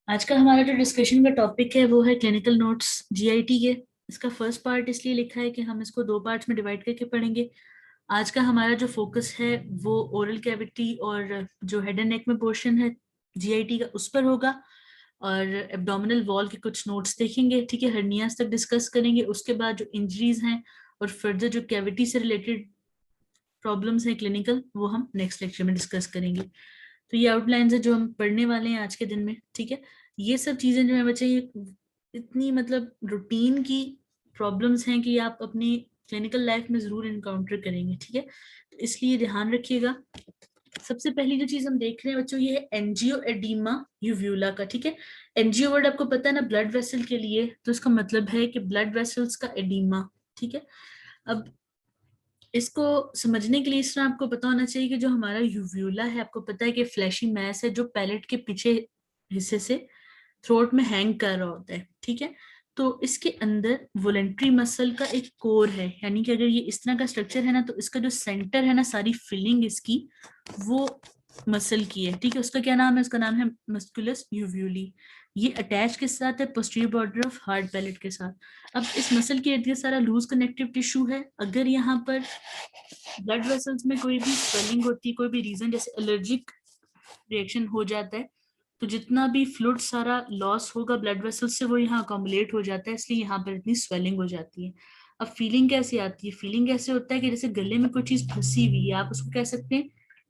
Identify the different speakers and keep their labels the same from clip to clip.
Speaker 1: आज का हमारा जो डिस्कशन का टॉपिक है वो है क्लिनिकल नोट्स जीआईटी के। इसका फर्स्ट पार्ट इसलिए लिखा है कि हम इसको दो पार्ट्स में डिवाइड करके पढ़ेंगे। आज का हमारा जो फोकस है वो ओरल कैविटी और जो हेड एंड नेक में पोर्शन है जीआईटी का उस पर होगा। और एब्डोमिनल वॉल के कुछ नोट्स देखेंगे, ठीक है, हर्नियाज तक डिस्कस करेंगे। उसके बाद जो इंजरीज हैं और फर्दर जो कैविटी से रिलेटेड प्रॉब्लम्स हैं क्लिनिकल, वो हम नेक्स्ट लेक्चर में डिस्कस करेंगे। तो ये आउटलाइंस है जो हम पढ़ने वाले हैं आज के दिन में, ठीक है। ये सब चीजें जो है बच्चे, ये इतनी मतलब रूटीन की प्रॉब्लम्स हैं कि आप अपनी क्लिनिकल लाइफ में जरूर इनकाउंटर करेंगे, ठीक है। तो इसलिए ध्यान रखिएगा। सबसे पहली जो चीज हम देख रहे हैं बच्चों, ये है एंजियो एडीमा यूव्यूला का, ठीक है। एंजियो वर्ड आपको पता है ना, ब्लड वेसल के लिए, तो इसका मतलब है कि ब्लड वेसल्स का एडीमा, ठीक है। अब इसको समझने के लिए इस तरह आपको पता होना चाहिए कि जो हमारा यूव्यूला है, आपको पता है कि फ्लैशी मैस है जो पैलेट के पीछे हिस्से से थ्रोट में हैंग कर रहा होता है, ठीक है। तो इसके अंदर वोलेंट्री मसल का एक कोर है, यानी कि अगर ये इस तरह का स्ट्रक्चर है ना, तो इसका जो सेंटर है ना, सारी फिलिंग इसकी वो मसल की है, ठीक है। उसका क्या नाम है? उसका नाम है मस्कुलस यूव्यूली। ये अटैच के साथ है posterior border of hard palate के साथ। अब इस मसल के इर्द गिर्द सारा लूज कनेक्टिव टिश्यू है। अगर यहाँ पर ब्लड वेसल्स में कोई भी स्वेलिंग होती है, कोई भी रीजन जैसे एलर्जिक रिएक्शन हो जाता है, तो जितना भी फ्लूइड सारा लॉस होगा ब्लड वेसल से, वो यहाँ अकोमुलेट हो जाता है, इसलिए यहाँ पर इतनी स्वेलिंग हो जाती है। अब फीलिंग कैसे आती है? फीलिंग कैसे होता है कि जैसे गले में कोई चीज फंसी हुई है, आप उसको कह सकते हैं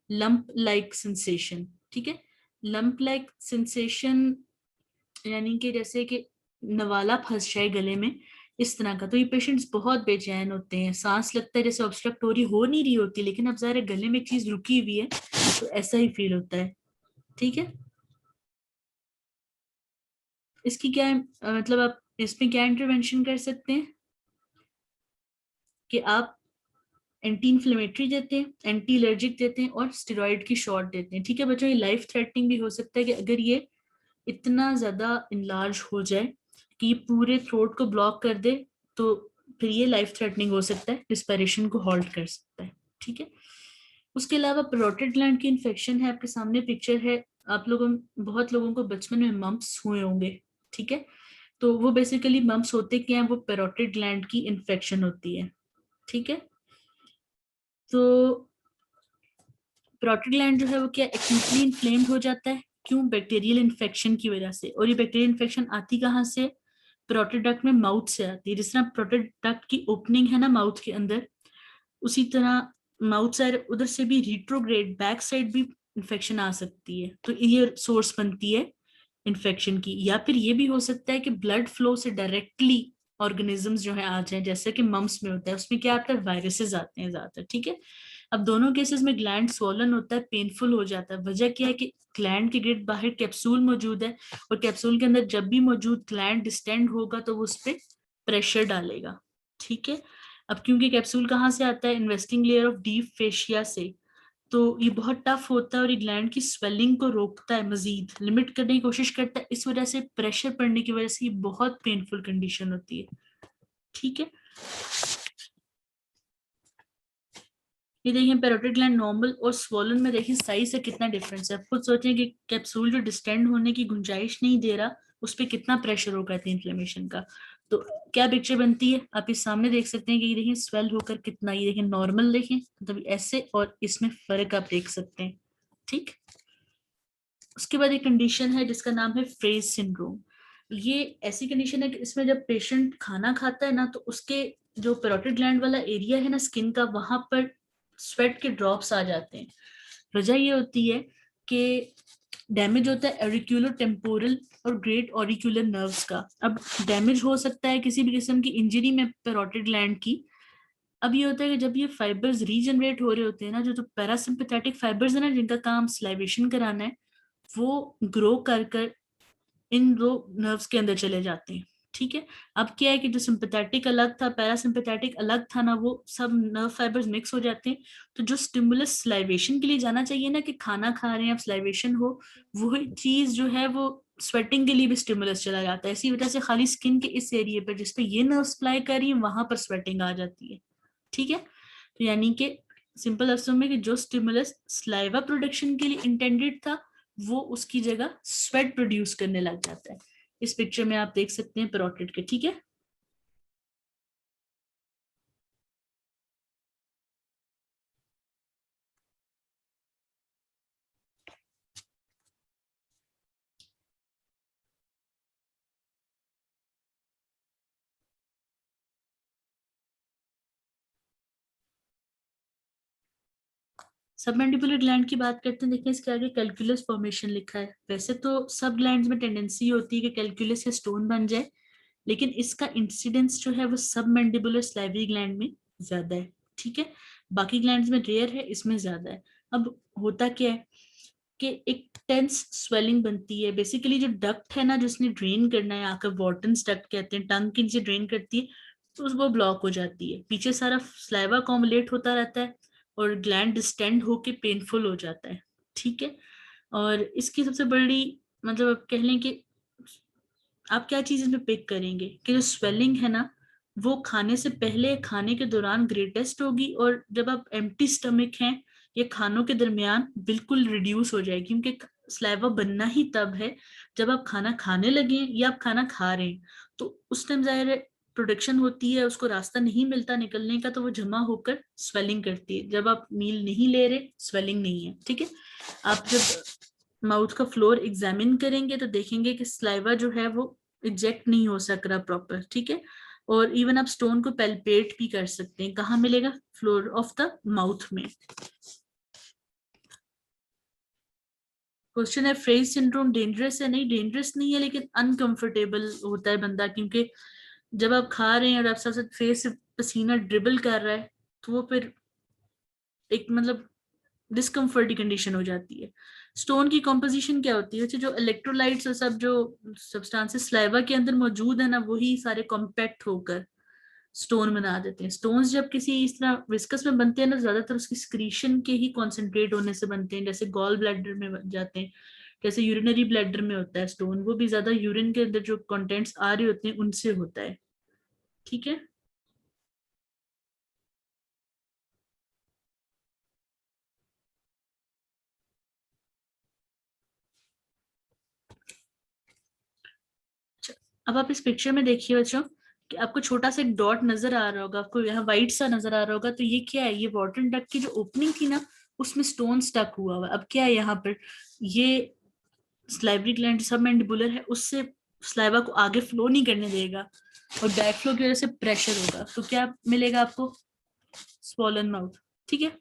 Speaker 1: लंप लाइक सेंसेशन, ठीक है। लंप लाइक सेंसेशन यानी कि जैसे कि नवाला फंस जाए गले में, इस तरह का। तो ये पेशेंट्स बहुत बेचैन होते हैं, सांस लगता है जैसे ऑब्स्ट्रक्ट हो नहीं रही होती, लेकिन अब ज़ाहिर है गले में एक चीज रुकी हुई है, तो ऐसा ही फील होता है, ठीक है। इसकी क्या है, मतलब आप इसमें क्या इंटरवेंशन कर सकते हैं कि आप एंटी इन्फ्लेमेटरी देते हैं, एंटी एलर्जिक देते हैं और स्टेरॉइड की शॉट देते हैं, ठीक है बच्चों। ये लाइफ थ्रेटनिंग भी हो सकता है कि अगर ये इतना ज्यादा इनलार्ज हो जाए कि ये पूरे थ्रोट को ब्लॉक कर दे, तो फिर ये लाइफ थ्रेटनिंग हो सकता है, रिस्पिरेशन को हॉल्ट कर सकता है, ठीक है। उसके अलावा पैरोटिड ग्लैंड की इन्फेक्शन है, आपके सामने पिक्चर है। आप लोगों, बहुत लोगों को बचपन में मम्प्स हुए होंगे, ठीक है। तो वो बेसिकली मम्प्स होते क्या है, वो पैरोटिड ग्लैंड की इन्फेक्शन होती है, ठीक है। तो पैरोटिड ग्लैंड जो है वो क्या एक्यूटली इन्फ्लेम्ड हो जाता है, क्यों? बैक्टीरियल इन्फेक्शन की वजह से। और ये बैक्टीरियल इन्फेक्शन आती कहाँ से? पैरोटिड डक्ट में, माउथ से आती है। जिस तरह पैरोटिड डक्ट की ओपनिंग है ना माउथ के अंदर, उसी तरह माउथ साइड उधर से भी रिट्रोग्रेड बैक साइड भी इन्फेक्शन आ सकती है, तो ये सोर्स बनती है इन्फेक्शन की। या फिर ये भी हो सकता है कि ब्लड फ्लो से डायरेक्टली ऑर्गेनिजम्स जो है आ जाए, जैसे कि मम्स में होता है, उसमें क्या आता है, वायरसेस आते हैं ज्यादातर, ठीक है। अब दोनों केसेस में ग्लैंड स्वॉलन होता है, पेनफुल हो जाता है। वजह क्या है कि ग्लैंड के गेट बाहर कैप्सूल मौजूद है, और कैप्सूल के अंदर जब भी मौजूद ग्लैंड डिस्टेंड होगा तो वो उस पर प्रेशर डालेगा, ठीक है। अब क्योंकि कैप्सूल कहाँ से आता है? Investing layer of deep fascia से, तो ये बहुत टफ होता है और ये ग्लैंड की स्वेलिंग को रोकता है, मजीद लिमिट करने की कोशिश करता है। इस वजह से प्रेशर पड़ने की वजह से ये बहुत पेनफुल कंडीशन होती है, ठीक है। ये देखिए पैरोटिड ग्लैंड नॉर्मल और स्वोलन में देखिए साइज से कितना डिफरेंस है। आप खुद सोचें कि कैप्सूल जो डिस्टेंड होने की गुंजाइश नहीं दे रहा, उस पर कितना प्रेशर होगा इतनी इन्फ्लेमेशन का। तो क्या पिक्चर बनती है, आप इस सामने देख सकते हैं कि ये देखिए स्वेल होकर कितना, ये देखिए नॉर्मल देखें, मतलब ऐसे, और इसमें फर्क आप देख सकते हैं, ठीक। उसके बाद एक कंडीशन है जिसका नाम है फ्रेज सिंड्रोम। ये ऐसी कंडीशन है कि इसमें जब पेशेंट खाना खाता है ना, तो उसके जो पैरोटिड ग्लैंड वाला एरिया है ना स्किन का, वहां पर स्वेट के ड्रॉप्स आ जाते हैं। वजह ये होती है कि डैमेज होता है एरिक्यूलर टेम्पोरल और ग्रेट ऑरिक्यूलर नर्व्स का। अब डैमेज हो सकता है किसी भी किस्म की इंजरी में पैरोटिड ग्लैंड की। अब ये होता है कि जब ये फाइबर्स रीजनरेट हो रहे होते हैं ना, जो पैरासिम्पथेटिक फाइबर्स है ना, जिनका काम स्लाइवेशन कराना है, वो ग्रो कर कर इन दो नर्व्स के अंदर चले जाते हैं, ठीक है। अब क्या है कि जो सिंपैथेटिक अलग था, पैरासिम्पैथेटिक अलग था ना, वो सब नर्व फाइबर्स मिक्स हो जाते हैं। तो जो स्टिमुलस स्लाइवेशन के लिए जाना चाहिए ना, कि खाना खा रहे हैं आप स्लाइवेशन हो, वो चीज जो है वो स्वेटिंग के लिए भी स्टिमुलस चला जाता है। इसी वजह से खाली स्किन के इस एरिया पर जिसपे ये नर्व सप्लाई कर रही है, वहां पर स्वेटिंग आ जाती है, ठीक है। तो यानी कि सिंपल अर्थों में कि जो स्टिमुलस स्लाइवा प्रोडक्शन के लिए इंटेंडेड था, वो उसकी जगह स्वेट प्रोड्यूस करने लग जाता है। इस पिक्चर में आप देख सकते हैं पैरोटिड के, ठीक है। सबमैंडिबुलर ग्लैंड की बात करते हैं, देखिए इसके आगे कैलकुलस फॉर्मेशन लिखा है। वैसे तो सब ग्लैंड्स में टेंडेंसी होती है कि कैलकुलस या स्टोन बन जाए, लेकिन इसका इंसिडेंस जो है वो सबमैंडिबुलर स्लाइवरी ग्लैंड में ज्यादा है, ठीक है। बाकी ग्लैंड्स में रेयर है, इसमें ज्यादा है। अब होता क्या है कि एक टेंस स्वेलिंग बनती है। बेसिकली जो डक्ट है ना, जिसने ड्रेन करना है, आकर वॉर्टन्स डक्ट कहते हैं, टंग के नीचे ड्रेन करती है, तो वो ब्लॉक हो जाती है। पीछे सारा स्लाइवा कॉमुलेट होता रहता है और ग्लैंड डिस्टेंड होके पेनफुल हो जाता है, ठीक है। और इसकी सबसे बड़ी मतलब आप कह लें कि आप क्या चीज इसमें पिक करेंगे कि जो स्वेलिंग है ना, वो खाने से पहले खाने के दौरान ग्रेटेस्ट होगी, और जब आप एम्प्टी स्टमक हैं ये खानों के दरमियान बिल्कुल रिड्यूस हो जाएगी, क्योंकि स्लाइवा बनना ही तब है जब आप खाना खाने लगे या आप खाना खा रहे हैं। तो उस टाइम जाहिर है प्रोडक्शन होती है, उसको रास्ता नहीं मिलता निकलने का, तो वो जमा होकर स्वेलिंग करती है। जब आप मील नहीं ले रहे, स्वेलिंग नहीं है, ठीक है। आप जब माउथ का फ्लोर एग्जामिन करेंगे तो देखेंगे कि स्लाइवा जो है वो इजेक्ट नहीं हो सक रहा प्रॉपर, ठीक है। और इवन आप स्टोन को पेल्पेट भी कर सकते हैं। कहाँ मिलेगा? फ्लोर ऑफ द माउथ में। क्वेश्चन है फ्रेज सिंड्रोम डेंजरस है? नहीं, डेंजरस नहीं है, लेकिन अनकंफर्टेबल होता है बंदा, क्योंकि जब आप खा रहे हैं और आप साथ साथ फेस से पसीना ड्रिबल कर रहा है, तो वो फिर एक मतलब डिस्कम्फर्ट की कंडीशन हो जाती है। स्टोन की कॉम्पोजिशन क्या होती है? अच्छा, जो इलेक्ट्रोलाइट्स और सब जो सब्सटेंसेस स्लाइवा के अंदर मौजूद है ना, वही सारे कॉम्पैक्ट होकर स्टोन बना देते हैं। स्टोन्स जब किसी इस तरह विस्कस में बनते हैं ना, ज्यादातर उसकी स्क्रीशन के ही कॉन्सेंट्रेट होने से बनते हैं, जैसे गॉल ब्लैडर में बन जाते हैं, जैसे यूरिनरी ब्लैडर में होता है स्टोन, वो भी ज्यादा यूरिन के अंदर जो कंटेंट्स आ रहे होते हैं उनसे होता है, ठीक है। अच्छा, अब आप इस पिक्चर में देखिए बच्चों कि आपको छोटा सा एक डॉट नजर आ रहा होगा, आपको यहाँ व्हाइट सा नजर आ रहा होगा, तो ये क्या है? ये वाटर डक्ट की जो ओपनिंग थी ना, उसमें स्टोन स्टक हुआ हुआ है। अब क्या है यहाँ पर, ये स्लाइवरी ग्लैंड सब मैंडिबुलर है, उससे स्लाइवा को आगे फ्लो नहीं करने देगा, और बैक फ्लो की वजह से प्रेशर होगा, तो क्या मिलेगा आपको? स्वॉलन माउथ, ठीक है।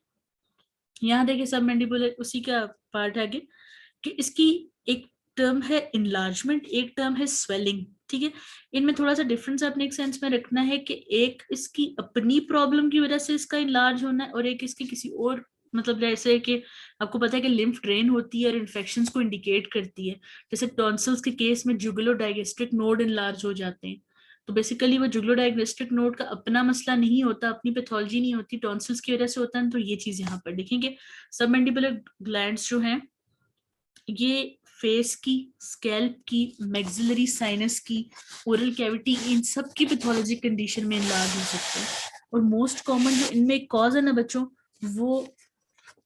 Speaker 1: यहाँ देखिए सब मैंडिबुलर उसी का पार्ट है कि इसकी एक टर्म है इनलार्जमेंट, एक टर्म है स्वेलिंग, ठीक है। इनमें थोड़ा सा डिफरेंस अपने एक सेंस में रखना है कि एक इसकी अपनी प्रॉब्लम की वजह से इसका इनलार्ज होना है, और एक इसके किसी और मतलब जैसे कि आपको पता है कि लिम्फ ड्रेन होती है और इन्फेक्शंस को इंडिकेट करती है। जैसे टॉन्सिल्स के केस में जुगुलो डायगेस्ट्रिक नोड इनलार्ज हो जाते हैं, तो बेसिकली वो जुगुलो डायगेस्ट्रिक नोड का अपना मसला नहीं होता, अपनी पैथोलॉजी नहीं होती, टॉन्सिल्स की वजह से होता है। तो ये चीज यहाँ पर देखेंगे, सबमैंडिबुलर ग्लैंड्स जो हैं ये फेस की, स्कैल्प की, मैक्सिलरी साइनस की, ओरल कैविटी, इन सब की पैथोलॉजिक कंडीशन में इलाज हो सकते हैं। और मोस्ट कॉमन जो इनमें कॉज है ना बच्चों, वो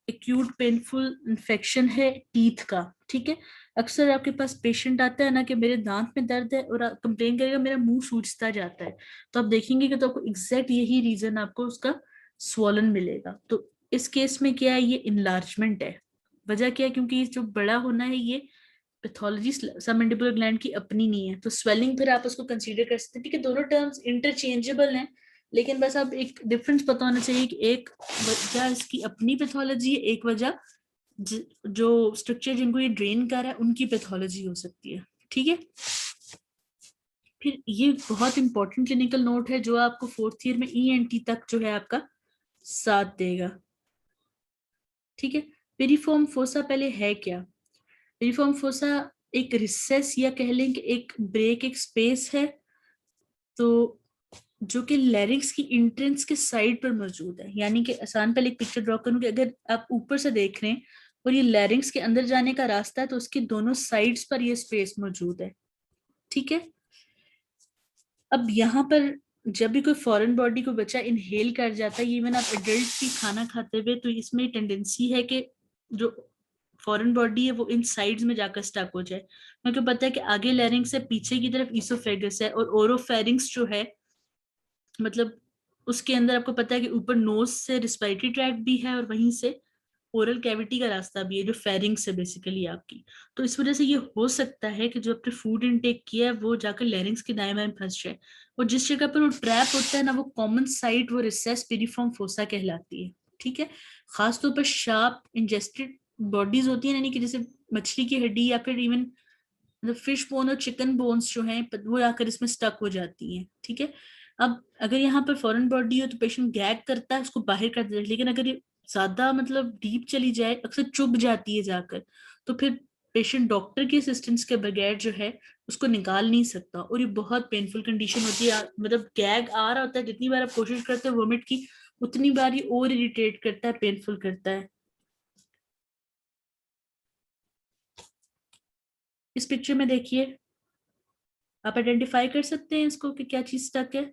Speaker 1: एक्यूट पेनफुल इन्फेक्शन है टीथ का, ठीक है। अक्सर आपके पास पेशेंट आता है ना कि मेरे दांत में दर्द है, और कंप्लेन करेगा मेरा मुंह सूजता जाता है, तो आप देखेंगे कि तो आपको एग्जैक्ट यही रीजन आपको उसका स्वॉलन मिलेगा। तो इस केस में क्या है, ये इनलार्जमेंट है। वजह क्या है? क्योंकि ये जो बड़ा होना है ये पैथोलॉजी सबमैंडिबुलर ग्लैंड की अपनी नहीं है, तो स्वेलिंग फिर आप उसको कंसीडर कर सकते हैं, ठीक है। दोनों टर्म्स इंटरचेंजेबल हैं, लेकिन बस अब एक डिफरेंस पता होना चाहिए कि एक वजह इसकी अपनी पैथोलॉजी है, एक वजह जो स्ट्रक्चर जिनको ये ड्रेन कर रहा है उनकी पैथोलॉजी हो सकती है, ठीक है। फिर ये बहुत इंपॉर्टेंट क्लिनिकल नोट है जो आपको फोर्थ ईयर में ईएनटी तक जो है आपका साथ देगा, ठीक है। पेरिफॉर्म फोसा पहले है क्या? पेरिफॉर्म फोसा एक रिसेस या कह लें कि एक ब्रेक, एक स्पेस है, तो जो कि लैरिंक्स की इंट्रेंस के साइड पर मौजूद है। यानी कि आसान पहले एक पिक्चर ड्रॉ करूं कि अगर आप ऊपर से देख रहे हैं और ये लैरिंक्स के अंदर जाने का रास्ता है, तो उसके दोनों साइड्स पर ये स्पेस मौजूद है, ठीक है। अब यहाँ पर जब भी कोई फॉरेन बॉडी को बच्चा इनहेल कर जाता है, इवन आप एडल्ट भी खाना खाते हुए, तो इसमें टेंडेंसी है कि जो फॉरेन बॉडी है वो इन साइड्स में जाकर स्टक हो जाए। क्योंकि पता है कि आगे लैरिंग्स है, पीछे की तरफ ईसोफेगस है, और ओरोफेरिंग्स जो है मतलब उसके अंदर आपको पता है कि ऊपर नोज से रिस्पिरेटरी ट्रैक्ट भी है और वहीं से ओरल कैविटी का रास्ता भी है जो फेरिंग्स है बेसिकली आपकी। तो इस वजह से ये हो सकता है कि जो आपने फूड इनटेक किया है वो जाकर लैरिंग्स के दाएं बाएं फंस जाए। और जिस जगह पर वो ट्रैप होता है ना, वो कॉमन साइट वो रिसेस पिरिफॉर्म फोसा कहलाती है। ठीक है। खासतौर पर शार्प इंजेस्टेड बॉडीज होती है, यानी कि जैसे मछली की हड्डी या फिर इवन मतलब फिश बोन और चिकन बोन्स जो हैं वो आकर इसमें स्टक हो जाती हैं। ठीक है। अब अगर यहाँ पर फॉरेन बॉडी हो तो पेशेंट गैग करता है, उसको बाहर कर देता है, लेकिन अगर ये ज्यादा मतलब डीप चली जाए, अक्सर चुभ जाती है जाकर, तो फिर पेशेंट डॉक्टर की असिस्टेंस के बगैर जो है उसको निकाल नहीं सकता, और ये बहुत पेनफुल कंडीशन होती है। मतलब गैग आ रहा होता है, जितनी बार आप कोशिश करते हैं वोमिट की, उतनी बार ये और इरिटेट करता है, पेनफुल करता है। इस पिक्चर में देखिए, आप आइडेंटिफाई कर सकते हैं इसको कि क्या चीज स्टक है।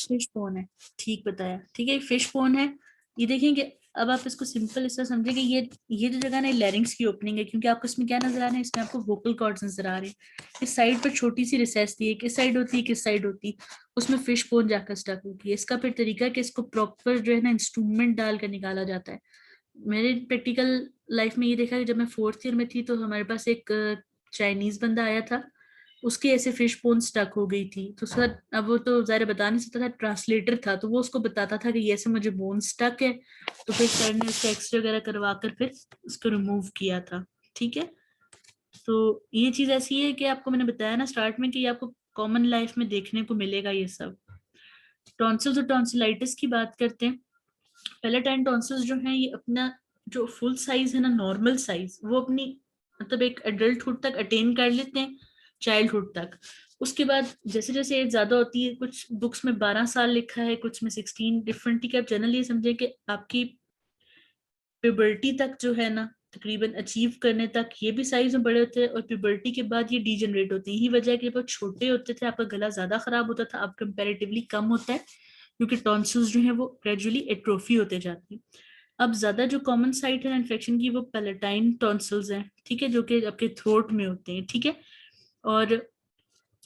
Speaker 1: फिश बोन है, ठीक बताया। ठीक है, फिश बोन है। ये देखेंगे, अब आप इसको सिंपल इस तरह समझेंगे, ये जो जगह ना लैरिंग्स की ओपनिंग है, क्योंकि आपको इसमें क्या नजर आ रहा है, इसमें आपको वोकल कॉर्ड्स नजर आ रहे हैं। इस साइड पर छोटी सी रिसेस दी है, किस साइड होती है किस साइड होती है, उसमें फिश बोन जाकर स्टक होती है। इसका फिर तरीका है कि इसको प्रॉपर जो है ना इंस्ट्रूमेंट डालकर निकाला जाता है। मेरे प्रैक्टिकल लाइफ में ये देखा कि जब मैं फोर्थ ईयर में थी तो हमारे पास एक चाइनीज बंदा आया था, उसके ऐसे फिश बोन स्टक हो गई थी। तो सर अब वो तो ज़ाहिर बता नहीं सकता था, ट्रांसलेटर था, तो वो उसको बताता था कि ये ऐसे मुझे बोन स्टक है। तो फिर सर ने उसका एक्सरे वगैरह करवा कर फिर उसको रिमूव किया था। ठीक है। तो ये चीज ऐसी है कि आपको मैंने बताया ना स्टार्ट में कि ये आपको कॉमन लाइफ में देखने को मिलेगा ये सब। टॉन्सिल्स और टॉन्सिलाइटिस की बात करते हैं। पैलेटाइन टॉन्सिल्स जो है ये अपना जो फुल साइज है ना, नॉर्मल साइज, वो अपनी मतलब एक एडल्टहुड तक अटेन कर लेते हैं, चाइल्डहुड तक। उसके बाद जैसे जैसे एज ज्यादा होती है, कुछ बुक्स में 12 साल लिखा है, कुछ में 16, डिफरेंट। ठीक है, आप जनरली ये समझे कि आपकी प्यूबर्टी तक जो है ना, तकरीबन अचीव करने तक ये भी साइज में बड़े होते हैं, और प्यूबर्टी के बाद ये डीजनरेट होते हैं। यही वजह है कि जब आप छोटे होते थे आपका गला ज्यादा खराब होता था, अब कंपेरेटिवली कम होता है, क्योंकि टॉन्सिल्स जो है वो ग्रेजुअली एट्रोफी होते जाती है। अब ज्यादा जो कॉमन साइट है इन्फेक्शन की वो पैलेटाइन टॉन्सिल्स हैं। ठीक है, जो कि आपके थ्रोट में होते हैं। ठीक है। और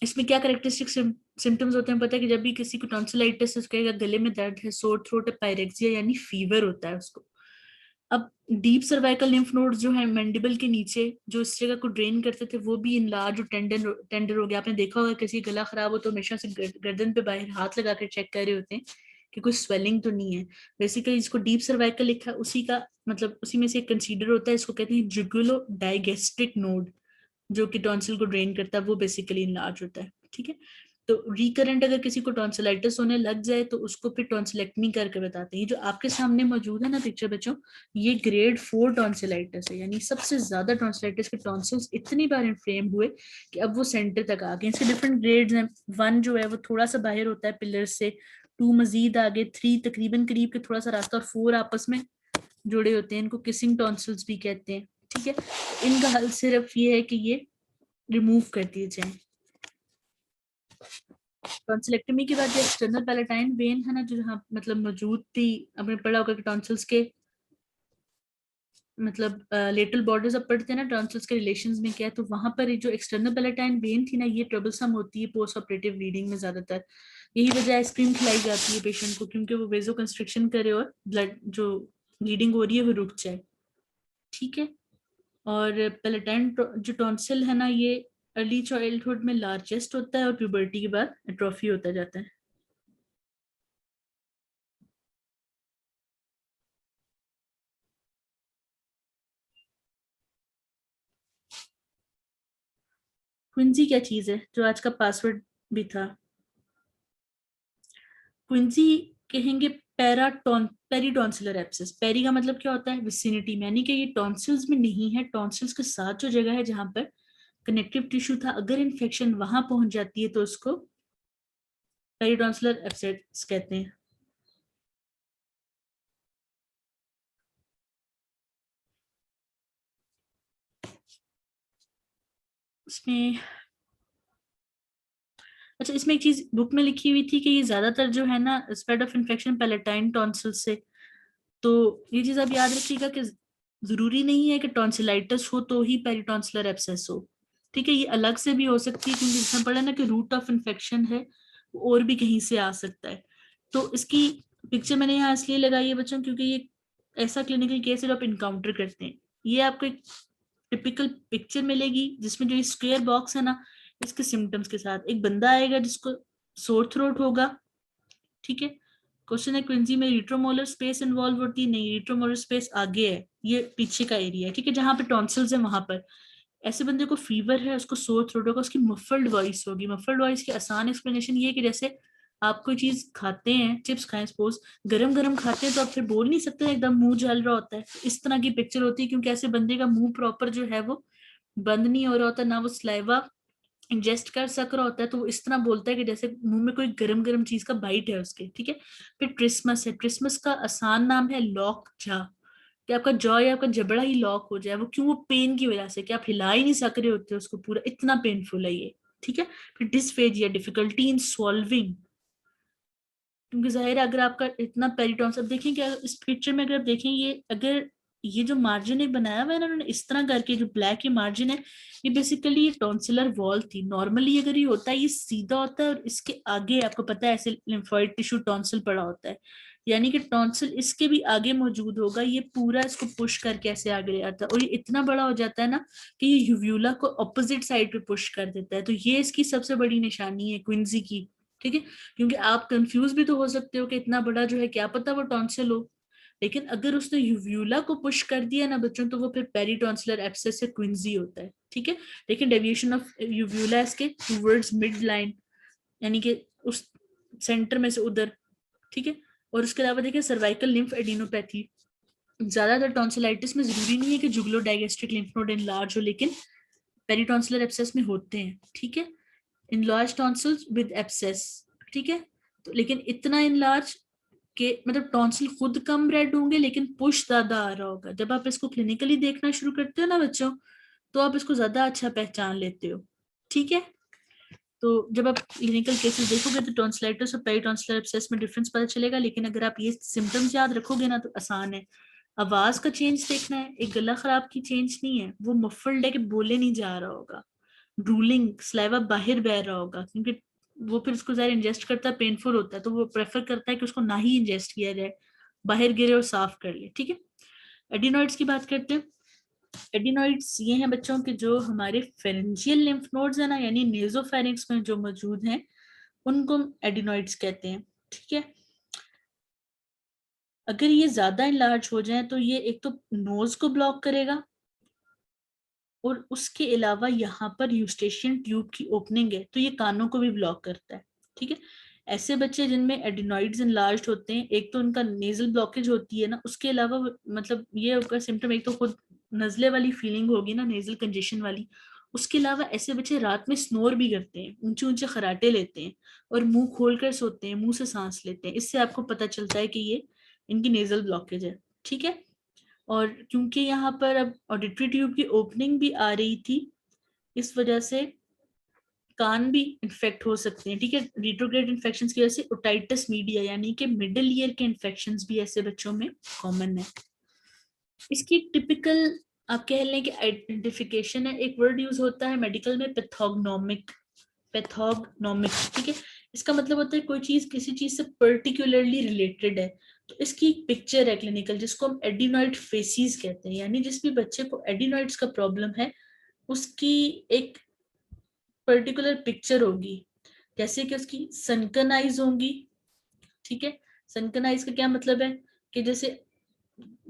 Speaker 1: इसमें क्या करेक्टरिस्टिक सिम्टम्स होते हैं पता है, कि जब भी किसी को टॉन्सिलाइटिस है, उसके गले में दर्द है, सोर थ्रोट है, पायरेक्सिया यानी फीवर होता है उसको। अब डीप सर्वाइकल लिम्फ नोड्स जो है मैंडिबल के नीचे, जो इस जगह को ड्रेन करते थे, वो भी इनलार्ज और टेंडर हो गया। आपने देखा होगा किसी का गला खराब हो तो हमेशा से गर्दन पे बाहर हाथ लगा कर चेक कर रहे होते हैं कि कोई स्वेलिंग तो नहीं है। बेसिकली इसको डीप सर्वाइकल लिखा है, उसी का मतलब उसी में से कंसीडर होता है। इसको कहते हैं जुगुलो डाइगेस्ट्रिक नोड, जो कि टॉन्सिल को ड्रेन करता है, वो बेसिकली इनलार्ज होता है। ठीक है। तो रिकरेंट अगर किसी को टॉन्सिलाइटिस होने लग जाए तो उसको फिर टॉन्सिलेक्टमी करके बताते हैं। ये जो आपके सामने मौजूद है ना पिक्चर बच्चों, ये ग्रेड 4 टॉन्सिलाइटिस है, यानी सबसे ज्यादा टॉन्सिलाइटिस के टॉन्सिल्स इतनी बार इन्फ्लेम हुए कि अब वो सेंटर तक आ गए। इसके डिफरेंट ग्रेड्स हैं। 1 जो है वो थोड़ा सा बाहर होता है पिलर से, 2 मजीद आगे, 3 तकरीबन करीब के थोड़ा सा रास्ता, और 4 आपस में जुड़े होते हैं। इनको किसिंग टॉन्सिल्स भी कहते हैं। ठीक है। इनका हल सिर्फ ये है कि ये रिमूव कर दिए जाए। टॉन्सिलेक्टमी के बाद जो एक्सटर्नल पैलेटाइन वेन है ना, जो यहाँ मतलब मौजूद थी, आपने पढ़ा होगा कि टॉन्सिल्स के मतलब लेटरल बॉर्डर्स अब पढ़ते हैं ना टॉन्सिल्स के रिलेशंस में क्या है, तो वहां पर जो एक्सटर्नल पैलेटाइन वेन थी ना, ये ट्रबलसम होती है पोस्ट ऑपरेटिव ब्लीडिंग में ज्यादातर। यही वजह आइसक्रीम खिलाई जाती है पेशेंट को, क्योंकि वो वेजो कंस्ट्रिक्शन करे और ब्लड जो ब्लीडिंग हो रही है वो रुक जाए। ठीक है। और पैलेटाइन जो टॉन्सिल है ना, ये अर्ली चाइल्डहुड में लार्जेस्ट होता है और प्यूबर्टी के बाद एट्रोफी होता जाता है। क्विंसी क्या चीज है, जो आज का पासवर्ड भी था। क्विंसी कहेंगे पेरीटॉन्सिलर एब्सेस। पेरी का मतलब क्या होता है, विसिनिटी में, यानी कि ये टॉन्सिल्स में नहीं है, टॉन्सिल्स के साथ जो जगह है जहां पर कनेक्टिव टिश्यू था, अगर इन्फेक्शन वहां पहुंच जाती है तो उसको पेरीटॉन्सिलर एब्सेस कहते हैं। इसमें अच्छा, इसमें एक चीज बुक में लिखी हुई थी कि ये ज्यादातर जो है ना spread of infection palatine tonsil से। तो ये चीज आप याद रखिएगा कि जरूरी नहीं है कि टॉन्सिलाइटिस हो तो ही पेरिटॉन्सिलर एब्सेस हो। ठीक है, ये अलग से भी हो सकती है, क्योंकि जिसमें पढ़ा ना कि रूट ऑफ इन्फेक्शन है, वो और भी कहीं से आ सकता है। तो इसकी पिक्चर मैंने यहाँ इसलिए लगाई है बच्चों, क्योंकि ये ऐसा क्लिनिकल केस है जो आप इनकाउंटर करते हैं। ये आपको एक टिपिकल पिक्चर मिलेगी जिसमें जो स्क्वायर बॉक्स है ना, इसके सिम्टम्स के साथ एक बंदा आएगा जिसको सोर थ्रोट होगा। ठीक है, क्वेश्चन है क्विंसी में रिट्रोमोलर स्पेस इन्वॉल्व होती है? नहीं, रिट्रोमोलर स्पेस आगे है, ये पीछे का एरिया है। ठीक है, जहां पे टॉन्सिल्स है वहां पर ऐसे बंदे को फीवर है, उसको सोर थ्रोट होगा, उसकी मफल्ड वॉइस होगी। मफल्ड वॉइस की आसान एक्सप्लेनेशन ये है कि जैसे आप कोई चीज खाते हैं, चिप्स खाएं सपोज, गरम गरम खाते हैं तो आप फिर बोल नहीं सकते, एकदम मुंह जल रहा होता है। इस तरह की पिक्चर होती है, क्योंकि ऐसे बंदे का मुंह प्रॉपर जो है वो बंद नहीं हो रहा होता, ना वो स्लाइवा इंजेस्ट कर सक रहा होता है। तो वो इस तरह बोलता है कि जैसे मुंह में कोई गरम गरम चीज का बाइट है उसके। ठीक है, फिर ट्रिस्मस है। ट्रिस्मस का आसान नाम है लॉक जा, कि आपका जॉ या आपका जबड़ा ही लॉक हो जाए। वो क्यों? वो पेन की वजह से, कि आप हिला ही नहीं सक रहे होते उसको पूरा, इतना पेनफुल है ये। ठीक है, फिर डिस्फेजिया, डिफिकल्टी इन सॉल्विंग, क्योंकि जाहिर है अगर आपका इतना पेरिटॉन्स, अब देखें क्या इस पिक्चर में, अगर आप देखें ये, अगर ये जो मार्जिन एक बनाया हुआ है ना उन्होंने इस तरह करके, जो ब्लैक ये मार्जिन है, ये बेसिकली ये टॉन्सिलर वॉल थी। नॉर्मली अगर ये होता है ये सीधा होता है और इसके आगे आपको पता है ऐसे लिम्फोइड टिश्यू टॉन्सिल पड़ा होता है, यानी कि टॉन्सिल इसके भी आगे मौजूद होगा। ये पूरा इसको पुश करके ऐसे आगे ले आता है और ये इतना बड़ा हो जाता है ना कि ये यूव्यूला को ऑपोजिट साइड पे पुश कर देता है। तो ये इसकी सबसे बड़ी निशानी है क्विंसी की। ठीक है, क्योंकि आप कंफ्यूज भी तो हो सकते हो कि इतना बड़ा जो है क्या पता वो टॉन्सिल हो, लेकिन अगर उसने यूव्यूला को पुश कर दिया ना बच्चों, तो वो फिर पेरिटॉन्सिलर एब्सेस से क्विंसी होता है। ठीक है, लेकिन डेविएशन ऑफ यूव्यूला इसके टूवर्ड्स मिड लाइन, यानी कि उस सेंटर में से उधर। ठीक है, और उसके अलावा देखिए सर्वाइकल लिम्फ एडिनोपैथी, ज्यादातर टॉन्सिलाइटिस में जरूरी नहीं है कि जुगलो डायगेस्ट्रिक लिम्फ नोड इनलार्ज हो, लेकिन पेरिटॉन्सिलर एब्सेस में होते हैं। ठीक है, इनलार्ज टॉन्सिल्स विद एब्सेस। ठीक है, तो लेकिन इतना इनलार्ज के मतलब टॉन्सिल खुद कम रेड होंगे लेकिन पुश ज्यादा आ रहा होगा। जब आप इसको क्लिनिकली देखना शुरू करते हो ना बच्चों, तो आप इसको ज्यादा अच्छा पहचान लेते हो। ठीक है, तो जब आप क्लिनिकल केसेस देखोगे तो टॉन्सिलाइटिस और पेरिटॉन्सिलर एब्सेस में डिफरेंस पता चलेगा। लेकिन अगर आप ये सिम्टम्स याद रखोगे ना तो आसान है। आवाज का चेंज देखना है, एक गला खराब की चेंज नहीं है, वो मफल्ड है कि बोले नहीं जा रहा होगा। ड्रूलिंग, स्लाइवा बाहर बह रहा होगा, क्योंकि वो फिर उसको ज़्यादा इंजेस्ट करता है, पेनफुल होता है, तो वो प्रेफर करता है कि उसको ना ही इंजेस्ट किया जाए, बाहर गिरे और साफ कर ले। ठीक है, एडिनॉइड्स की बात करते हैं। एडिनॉइड्स ये हैं बच्चों के जो हमारे फेरेंजियल लिम्फ नोड्स है ना, यानी नेजोफेरिंक्स में जो मौजूद हैं, उनको एडिनॉइड्स कहते हैं। ठीक है, अगर ये ज्यादा इनलार्ज हो जाए तो ये एक तो नोज को ब्लॉक करेगा, और उसके अलावा यहाँ पर यूस्टेशियन ट्यूब की ओपनिंग है तो ये कानों को भी ब्लॉक करता है। ठीक है, ऐसे बच्चे जिनमें एडिनॉइड्स इनलार्ज्ड होते हैं, एक तो उनका नेजल ब्लॉकेज होती है ना, उसके अलावा मतलब ये उनका सिम्टम, एक तो खुद नजले वाली फीलिंग होगी ना, नेजल कंजेशन वाली। उसके अलावा ऐसे बच्चे रात में स्नोर भी करते हैं, ऊंचे ऊंचे खराटे लेते हैं और मुंह खोलकर सोते हैं, मुंह से सांस लेते हैं। इससे आपको पता चलता है कि ये इनकी नेजल ब्लॉकेज है। ठीक है, और क्योंकि यहाँ पर अब ऑडिटरी ट्यूब की ओपनिंग भी आ रही थी, इस वजह से कान भी इन्फेक्ट हो सकते हैं। ठीक है, रिट्रोग्रेड इन्फेक्शंस की वजह से ओटाइटिस मीडिया यानी कि मिडिल ईयर के इन्फेक्शंस भी ऐसे बच्चों में कॉमन है। इसकी टिपिकल आप कह लें कि आइडेंटिफिकेशन है, एक वर्ड यूज होता है मेडिकल में, पैथोग्नोमिक। पैथोग्नोमिक, ठीक है, इसका मतलब होता है कोई चीज किसी चीज से पर्टिकुलरली रिलेटेड है। तो इसकी एक पिक्चर है क्लिनिकल, जिसको हम एडिनॉइड फेसिस कहते हैं, यानी जिस भी बच्चे को एडिनॉइड्स का प्रॉब्लम है उसकी एक पर्टिकुलर पिक्चर होगी। जैसे कि उसकी सनकन आइज होंगी। ठीक है, सनकन आइज का क्या मतलब है कि जैसे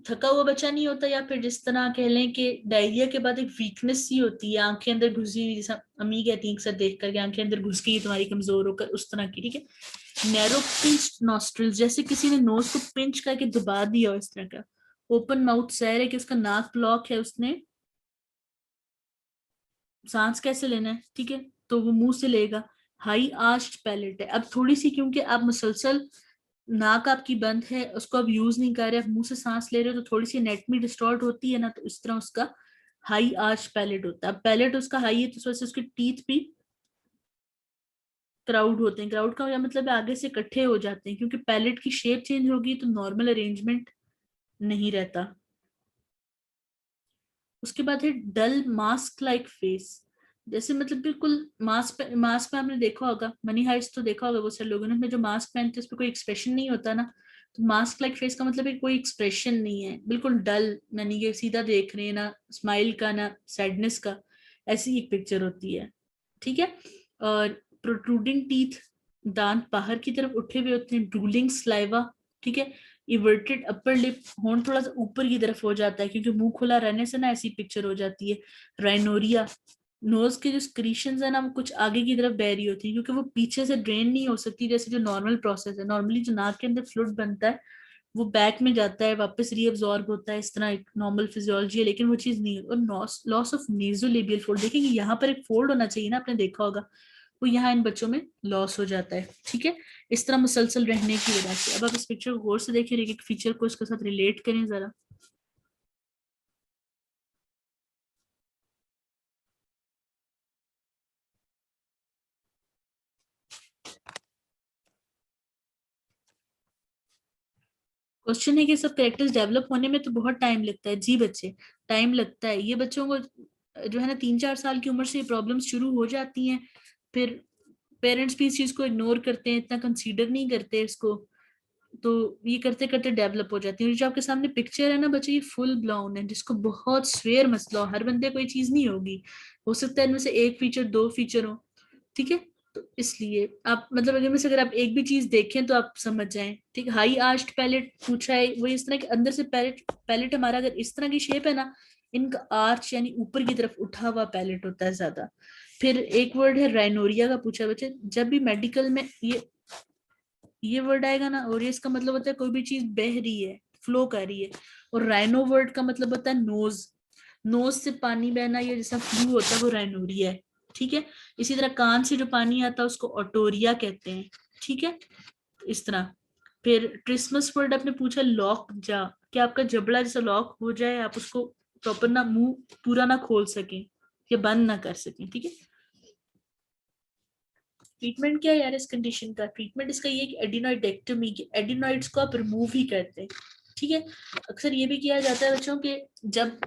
Speaker 1: थका हुआ बच्चा नहीं होता, या फिर जिस तरह कह लें कि डायरिया के बाद एक वीकनेस सी होती है, आंखें अंदर घुसी हुई, जैसा अम्मी कहती है अक्सर देख करके, आंखें अंदर घुस गई तुम्हारी कमजोर होकर, उस तरह की। ठीक है, नैरो पिंच नॉस्ट्रल्स, जैसे किसी ने नोज को पिंच करके दबा दिया हो, इस तरह का। ओपन माउथ सैर है कि उसका नाक ब्लॉक है, उसने सांस कैसे लेना है। ठीक है, तो वो मुंह से लेगा। हाई आर्च्ड पैलेट है, अब थोड़ी सी क्योंकि आप मुसलसल नाक आपकी बंद है, उसको आप यूज नहीं कर रहे, आप मुंह से सांस ले रहे हो, तो थोड़ी सी एनेटमी डिस्टॉर्ट होती है ना, तो इस तरह उसका हाई आर्च पैलेट होता है। पैलेट उसका हाई है तो उस वजह से उसके टीथ भी क्राउड होते हैं। क्राउड का मतलब है आगे से इकट्ठे हो जाते हैं, क्योंकि पैलेट की शेप चेंज होगी तो नॉर्मल अरेंजमेंट नहीं रहता। उसके बाद है डल मास्क लाइक फेस। जैसे मतलब बिल्कुल मास्क में आपने देखा होगा, मनी हाइट्स तो देखा होगा बहुत सारे लोगों ने, जो मास्क पहनते हैं उस पर कोई एक्सप्रेशन नहीं होता ना। तो मास्क लाइक फेस का मतलब है कोई एक्सप्रेशन नहीं है, बिल्कुल डल, यानी कि सीधा देख रहे हैं, ना स्माइल का ना सैडनेस का, ऐसी एक पिक्चर होती है। ठीक है। और प्रोट्रूडिंग टीथ, दांत बाहर की तरफ उठे हुए होते हैं। ड्रूलिंग स्लाइवा, ठीक है। इवर्टेड अपर लिप, होंठ थोड़ा सा ऊपर की तरफ हो जाता है क्योंकि मुंह खुला रहने से ना ऐसी पिक्चर हो जाती है। राइनोरिया, नोज के जो स्क्रीशंस है ना वो कुछ आगे की तरफ बह रही होती है, क्योंकि वो पीछे से ड्रेन नहीं हो सकती जैसे जो नॉर्मल प्रोसेस है। नॉर्मली जो नाक के अंदर फ्लूइड बनता है वो बैक में जाता है, वापस रीअब्सॉर्ब होता है, इस तरह एक नॉर्मल फिजियोलॉजी है, लेकिन वो चीज नहीं है। और लॉस ऑफ नेजोलेबियल फोल्ड, देखिए कि यहाँ पर एक फोल्ड होना चाहिए ना, आपने देखा होगा, वो यहाँ इन बच्चों में लॉस हो जाता है। ठीक है, इस तरह मुसलसल रहने की वजह से। अब आप इस पिक्चर को गौर से देखिए, एक एक फीचर को इसके साथ रिलेट करें जरा। क्वेश्चन है कि सब कैरेक्टर्स डेवलप होने में तो बहुत टाइम लगता है। जी बच्चे, टाइम लगता है। ये बच्चों को जो है ना 3-4 साल की उम्र से प्रॉब्लम्स शुरू हो जाती हैं। फिर पेरेंट्स भी इस चीज को इग्नोर करते हैं, इतना कंसीडर नहीं करते इसको। तो ये करते करते डेवलप हो जाती है। और जो आपके सामने पिक्चर है ना बच्चे, ये फुल ब्लाउन है, जिसको बहुत स्वेयर मसला हो, हर बंदे को ये चीज नहीं होगी। हो सकता है इनमें से एक फीचर दो फीचर हो। ठीक है। तो इसलिए आप मतलब अगर में से अगर आप एक भी चीज देखें तो आप समझ जाएं। ठीक, हाई आर्च्ड पैलेट पूछा है, वो इस तरह के अंदर से पैलेट पैलेट हमारा अगर इस तरह की शेप है ना, इनका आर्च यानी ऊपर की तरफ उठा हुआ पैलेट होता है ज्यादा। फिर एक वर्ड है राइनोरिया का पूछा है बच्चे। जब भी मेडिकल में ये वर्ड आएगा ना, और ये इसका मतलब होता है कोई भी चीज बह रही है, फ्लो कर रही है। और राइनो वर्ड का मतलब होता है नोज, नोज से पानी बहना, या जैसा फ्लू होता है वो राइनोरिया है। ठीक है। इसी तरह कान से जो पानी आता है उसको ऑटोरिया कहते हैं। ठीक है, इस तरह। फिर क्रिसमस वर्ड आपने पूछा लॉक जा, कि आपका जबड़ा जैसा लॉक हो जाए, आप उसको प्रॉपर ना मुंह पूरा ना खोल सकें या बंद ना कर सकें। ठीक है। ट्रीटमेंट क्या है यार इस कंडीशन का? ट्रीटमेंट इसका ये है कि एडिनोइडेक्टोमी, की एडिनोइड्स को आप रिमूव ही करते हैं। ठीक है। अक्सर ये भी किया जाता है बच्चों के, जब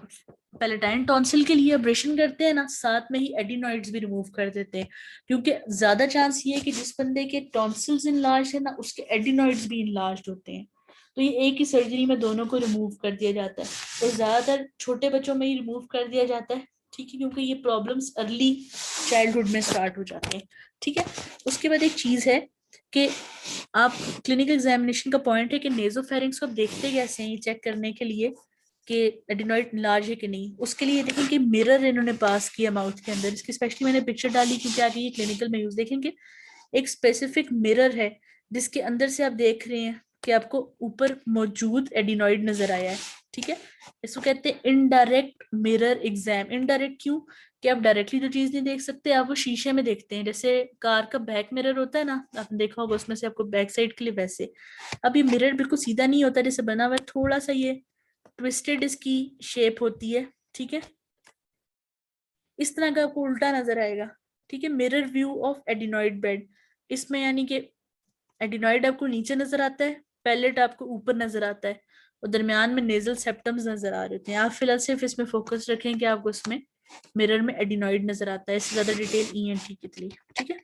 Speaker 1: पैलेटाइन टॉन्सिल के लिए ऑपरेशन करते हैं ना, साथ में ही एडिनोइड्स भी रिमूव कर देते हैं, क्योंकि ज्यादा चांस ये है कि जिस बंदे के टॉन्सिल्स इनलार्ज है ना, उसके एडिनोइड्स भी इनलार्ज होते हैं। तो ये एक ही सर्जरी में दोनों को रिमूव कर दिया जाता है, और ज्यादातर छोटे बच्चों में ही रिमूव कर दिया जाता है। ठीक है, क्योंकि ये प्रॉब्लम्स अर्ली चाइल्डहुड में स्टार्ट हो जाते हैं। ठीक है। उसके बाद एक चीज है कि आप क्लिनिकल एग्जामिनेशन का पॉइंट है कि नेजोफेरिंग्स को आप देखते कैसे हैं, ये चेक करने के लिए कि एडिनॉइड लार्ज है कि नहीं। उसके लिए देखें कि मिरर इन्होंने पास किया माउथ के अंदर। इसकी स्पेशली मैंने पिक्चर डाली क्योंकि आगे ये क्लिनिकल में यूज देखेंगे। एक स्पेसिफिक मिरर है जिसके अंदर से आप देख रहे हैं कि आपको ऊपर मौजूद एडिनॉइड नजर आया है। ठीक है। इसको कहते हैं इनडायरेक्ट मिरर एग्जाम। इनडायरेक्ट क्यों? कि आप डायरेक्टली तो चीज नहीं देख सकते, आप वो शीशे में देखते हैं, जैसे कार का बैक मिरर होता है ना, आपने देखा होगा, उसमें से आपको बैक साइड के लिए वैसे। अब ये मिरर बिल्कुल सीधा नहीं होता जैसे बना हुआ है, थोड़ा सा ये ट्विस्टेड इसकी शेप होती है। ठीक है। इस तरह का आपको उल्टा नजर आएगा। ठीक है, mirror view of adenoid bed. इसमें यानी कि एडिनॉइड आपको नीचे नजर आता है, पैलेट आपको ऊपर नजर आता है, और दरमियान में नेजल सेप्टम्स नजर आ रहे हैं। आप फिलहाल सिर्फ इसमें फोकस रखें कि आपको इसमें मिरर में एडिनॉइड नजर आता है, इससे ज्यादा डिटेल ईएनटी के लिए। ठीक है।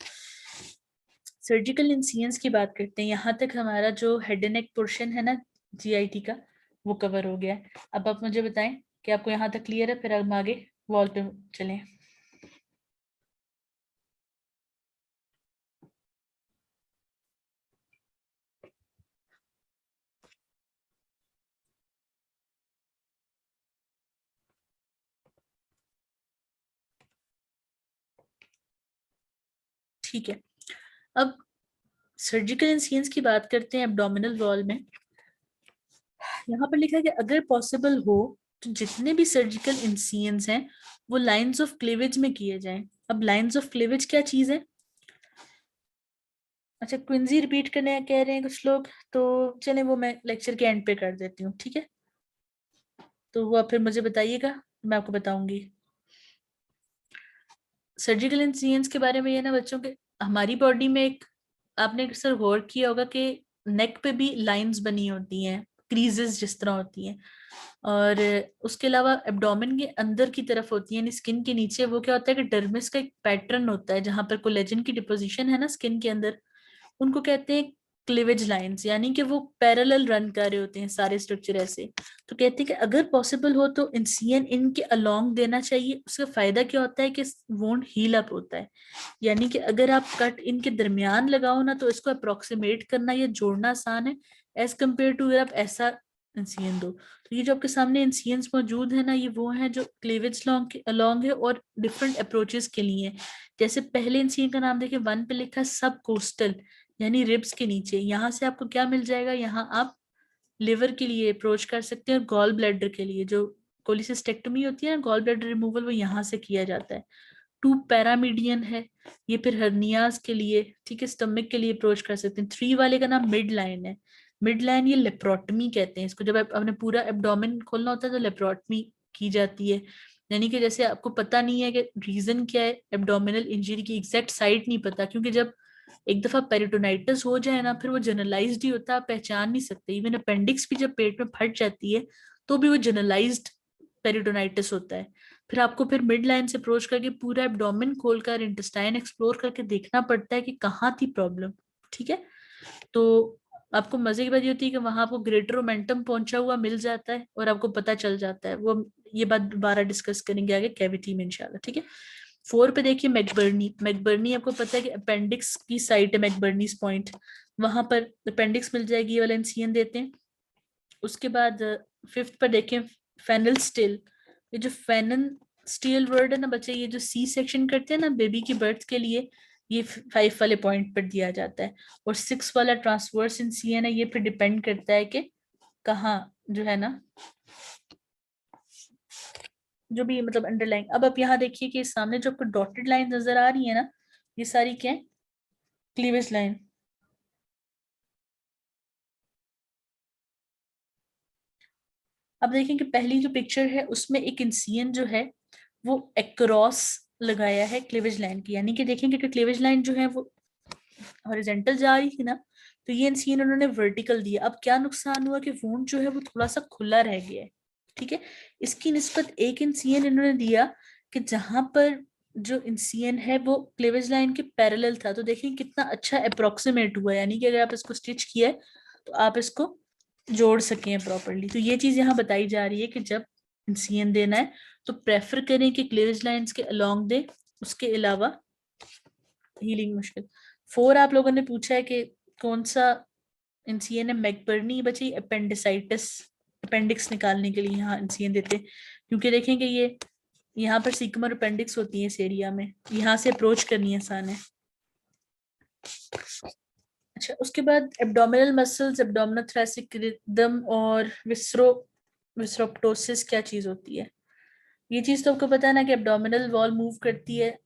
Speaker 1: सर्जिकल इंसिजन्स की बात करते हैं। यहाँ तक हमारा जो हेड एंड नेक पोर्शन है ना जीआईटी का, वो कवर हो गया है। अब आप मुझे बताएं कि आपको यहाँ तक क्लियर है, फिर हम आगे वॉल पे चलें। ठीक है। अब सर्जिकल इंसिजन्स की बात करते हैं एब्डोमिनल वॉल में। यहाँ पर लिखा है कि अगर पॉसिबल हो तो जितने भी सर्जिकल इंसिजन्स हैं वो लाइंस ऑफ क्लीवेज में किए जाएं। अब लाइंस ऑफ क्लीवेज क्या चीज है? अच्छा, क्विंजी रिपीट करने कह रहे हैं कुछ लोग, तो चले वो मैं लेक्चर के एंड पे कर देती हूँ। ठीक है, तो वो आप फिर मुझे बताइएगा मैं आपको बताऊंगी। सर्जिकल इंसिजन्स के बारे में ये ना बच्चों के, हमारी बॉडी में एक, आपने अक्सर गौर किया होगा कि नेक पे भी लाइंस बनी होती हैं, क्रीजेस जिस तरह होती हैं, और उसके अलावा एब्डोमेन के अंदर की तरफ होती है, यानी स्किन के नीचे, वो क्या होता है कि डर्मिस का एक पैटर्न होता है जहां पर कोलेजन की डिपोजिशन है ना स्किन के अंदर, उनको कहते हैं क्लीवेज लाइंस, यानी कि वो पैरेलल रन कर रहे होते हैं सारे स्ट्रक्चर ऐसे। तो कहते हैं कि अगर पॉसिबल हो तो इंसियन इनके अलोंग देना चाहिए। उसका फायदा क्या होता है कि वोंड हील अप होता है, यानी कि अगर आप कट इनके दरमियान लगाओ ना तो इसको अप्रोक्सीमेट करना या जोड़ना आसान है, एज कम्पेयर टू अगर आप ऐसा इंसियन दो। तो ये जो आपके सामने इंसियंस मौजूद है ना, ये वो हैं जो क्लीवेज लॉन्ग के अलोंग है और डिफरेंट अप्रोचेस के लिए हैं। जैसे पहले इंसियन का नाम देखिए, वन पे लिखा है सब कोस्टल, यानी रिब्स के नीचे। यहाँ से आपको क्या मिल जाएगा, यहाँ आप लिवर के लिए अप्रोच कर सकते हैं, और गॉल ब्लैडर के लिए जो कोलिसिस्टेक्टोमी होती है ना, गॉल ब्लैडर रिमूवल, वो यहाँ से किया जाता है। टू पैरामीडियन है, ये फिर हर्नियाज के लिए, ठीक है, स्टमक के लिए अप्रोच कर सकते हैं। थ्री वाले का नाम मिड लाइन है। मिड लाइन ये लेप्रोटमी कहते हैं इसको, जब आप अपने पूरा एब्डोमेन खोलना होता है तो लेप्रोटमी की जाती है। यानी कि जैसे आपको पता नहीं है कि रीजन क्या है एब्डोमिनल इंजरी की, एग्जैक्ट साइट नहीं पता, क्योंकि जब एक दफा पेरिटोनाइटिस हो जाए ना फिर वो जनरलाइज्ड ही होता है, आप पहचान नहीं सकते। इवन अपेंडिक्स भी जब पेट में फट जाती है तो भी वो जनरलाइज्ड पेरिटोनाइटिस होता है। फिर आपको फिर मिड लाइन से अप्रोच करके पूरा एब्डोमेन खोलकर इंटेस्टाइन एक्सप्लोर करके देखना पड़ता है कि कहाँ थी प्रॉब्लम, ठीक है। तो आपको मजे की बात ये होती है कि वहां आपको ग्रेटर मोमेंटम पहुंचा हुआ मिल जाता है और आपको पता चल जाता है। वो ये बात दोबारा डिस्कस करेंगे आगे कैविटी में इंशाल्लाह, ठीक है। फोर पे देखिए मैकबर्नी। मैकबर्नी आपको पता है कि अपेंडिक्स की साइट है, मैकबर्नीस पॉइंट, वहां पर अपेंडिक्स मिल जाएगी, ये वाला इंसियन देते हैं। उसके बाद फिफ्थ पर देखें फेनल स्टिल। ये जो फेनल स्टील वर्ड है ना बच्चे, ये जो सी सेक्शन करते हैं ना बेबी की बर्थ के लिए, ये फाइव वाले पॉइंट पर दिया जाता है। और सिक्स वाला ट्रांसवर्स इंसियन है, ये फिर डिपेंड करता है कि कहाँ जो है ना, जो भी मतलब अंडरलाइन। अब आप यहाँ देखिए कि सामने जो आपको डॉटेड लाइन नजर आ रही है ना, ये सारी क्या है, क्लीवेज लाइन। अब देखें कि पहली जो पिक्चर है उसमें एक इंसियन जो है वो एक्रॉस लगाया है क्लीवेज लाइन की, यानी कि देखेंगे कि क्लीवेज लाइन जो है वो हॉरिजेंटल जा रही थी ना, तो ये इंसियन उन्होंने वर्टिकल दिया। अब क्या नुकसान हुआ कि वूंड जो है वो थोड़ा सा खुला रह गया है, ठीक है। इसकी निस्बत एक इंसियन इन्होंने दिया कि जहां पर जो इंसियन है वो क्लीवेज लाइन के पैरेलल था। तो देखिए कितना अच्छा अप्रोक्सीमेट हुआ, यानी कि अगर आप इसको स्टिच किया है तो आप इसको जोड़ सकें प्रॉपरली। तो ये चीज यहाँ बताई जा रही है कि जब इंसियन देना है तो प्रेफर करें कि क्लीवेज लाइंस के अलोंग दे, उसके अलावा हीलिंग मुश्किल। फोर आप लोगों ने पूछा है कि कौन सा इंसियन है, मैकबर्नी बची अपेंडिसाइटिस, अपेंडिक्स निकालने के लिए यहाँ इंसियन देते हैं, क्योंकि देखेंगे ये यहाँ पर सीकम और अपेंडिक्स होती है इस एरिया में, यहाँ से अप्रोच करनी आसान है। अच्छा, उसके बाद abdominal muscles, abdominal thoracic rhythm और विसरोप्टोसिस क्या चीज होती है। ये चीज तो आपको पता है ना कि एब्डोमिनल वॉल मूव करती है।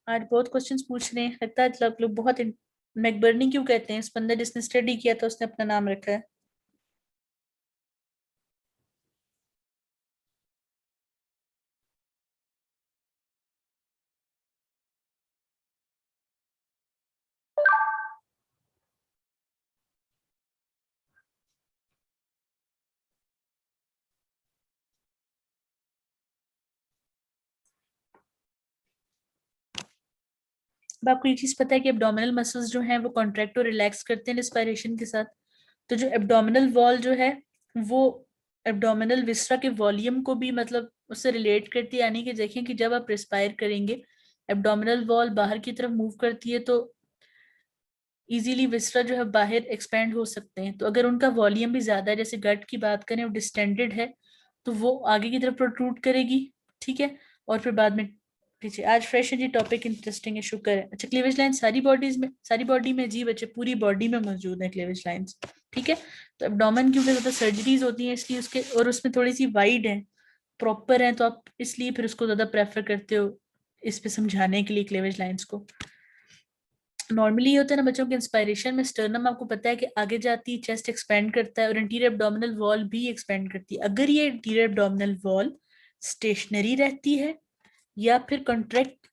Speaker 1: आज बहुत क्वेश्चंस पूछ रहे हैं, लगता है लोग बहुत मैकबर्नी क्यों कहते हैं, इस बंदे जिसने स्टडी किया था उसने अपना नाम रखा है। अब आपको ये चीज पता है कि एब्डोमिनल मसल्स जो हैं वो कॉन्ट्रैक्ट और रिलैक्स करते हैं रिस्पायरेशन के साथ। तो जो एब्डोमिनल वॉल जो है वो एब्डोमिनल विस्रा के वॉल्यूम को भी मतलब उससे रिलेट करती है, यानी कि देखें कि जब आप रिस्पायर करेंगे एब्डोमिनल वॉल बाहर की तरफ मूव करती है तो इजीली विस्रा जो है बाहर एक्सपेंड हो सकते हैं। तो अगर उनका वॉल्यूम भी ज्यादा है, जैसे गट की बात करें वो डिस्टेंडेड है, तो वो आगे की तरफ प्रोट्रूड करेगी, ठीक है, और फिर बाद में पीछे। आज फ्रेश है जी, टॉपिक इंटरेस्टिंग है, शुक्र है। अच्छा, क्लीवेज लाइन सारी बॉडीज में, सारी बॉडी में जी बच्चे, पूरी बॉडी में मौजूद है क्लीवेज लाइंस, ठीक है। तो एब्डोमेन क्योंकि ज्यादा सर्जरीज होती हैं इसलिए उसके, और उसमें थोड़ी सी वाइड है, प्रॉपर है, तो आप इसलिए फिर उसको ज्यादा प्रेफर करते हो इस पे समझाने के लिए क्लीवेज लाइंस को। नॉर्मली ये होता है ना बच्चों के इंस्पायरेशन में स्टर्नम आपको पता है कि आगे जाती है, चेस्ट एक्सपेंड करता है और इंटीरियर एब्डोमिनल वॉल भी एक्सपेंड करती है। अगर ये इंटीरियर एब्डोमिनल वॉल स्टेशनरी रहती है या फिर कॉन्ट्रैक्ट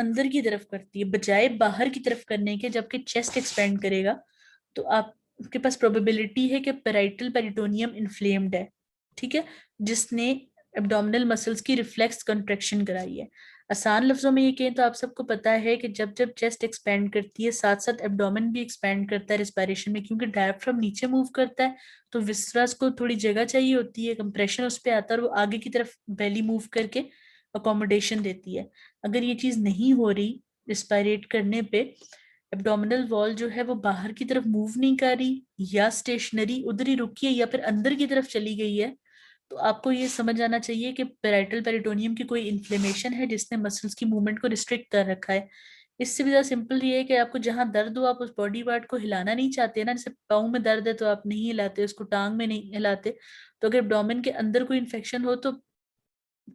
Speaker 1: अंदर की तरफ करती है बजाय बाहर की तरफ करने के। जबकि चेस्ट एक्सपेंड करेगा तो आपके पास प्रोबेबिलिटी है कि पेराइटल पेरिटोनियम इन्फ्लेम्ड है, ठीक है, जिसने एब्डोमिनल मसल्स की रिफ्लेक्स कंट्रैक्शन कराई है। आसान लफ्जों में ये कहें तो आप सबको पता है कि जब जब चेस्ट एक्सपेंड करती है साथ साथ एब्डोमेन भी एक्सपेंड करता है रिस्पायरेशन में, क्योंकि डायफ्राम नीचे मूव करता है तो विस्रस को थोड़ी जगह चाहिए होती है, कंप्रेशन उस पर आता है और वो आगे की तरफ बेली मूव करके अकोमोडेशन देती है। अगर ये चीज नहीं हो रही रिस्पायरेट करने पे, एब्डोमिनल वॉल जो है वो बाहर की तरफ मूव नहीं कर रही या स्टेशनरी उधर ही रुकी है या फिर अंदर की तरफ चली गई है, तो आपको ये समझ आना चाहिए कि पेराइटल पेरिटोनियम की कोई इन्फ्लेमेशन है जिसने मसल्स की मूवमेंट को रिस्ट्रिक्ट कर रखा है। इससे भी ज्यादा सिंपल ये है कि आपको जहां दर्द हो आप उस बॉडी पार्ट को हिलाना नहीं चाहते ना, जैसे पाँव में दर्द है तो आप नहीं हिलाते उसको, टांग में नहीं हिलाते। तो अगर एब्डोमेन के अंदर कोई इन्फेक्शन हो तो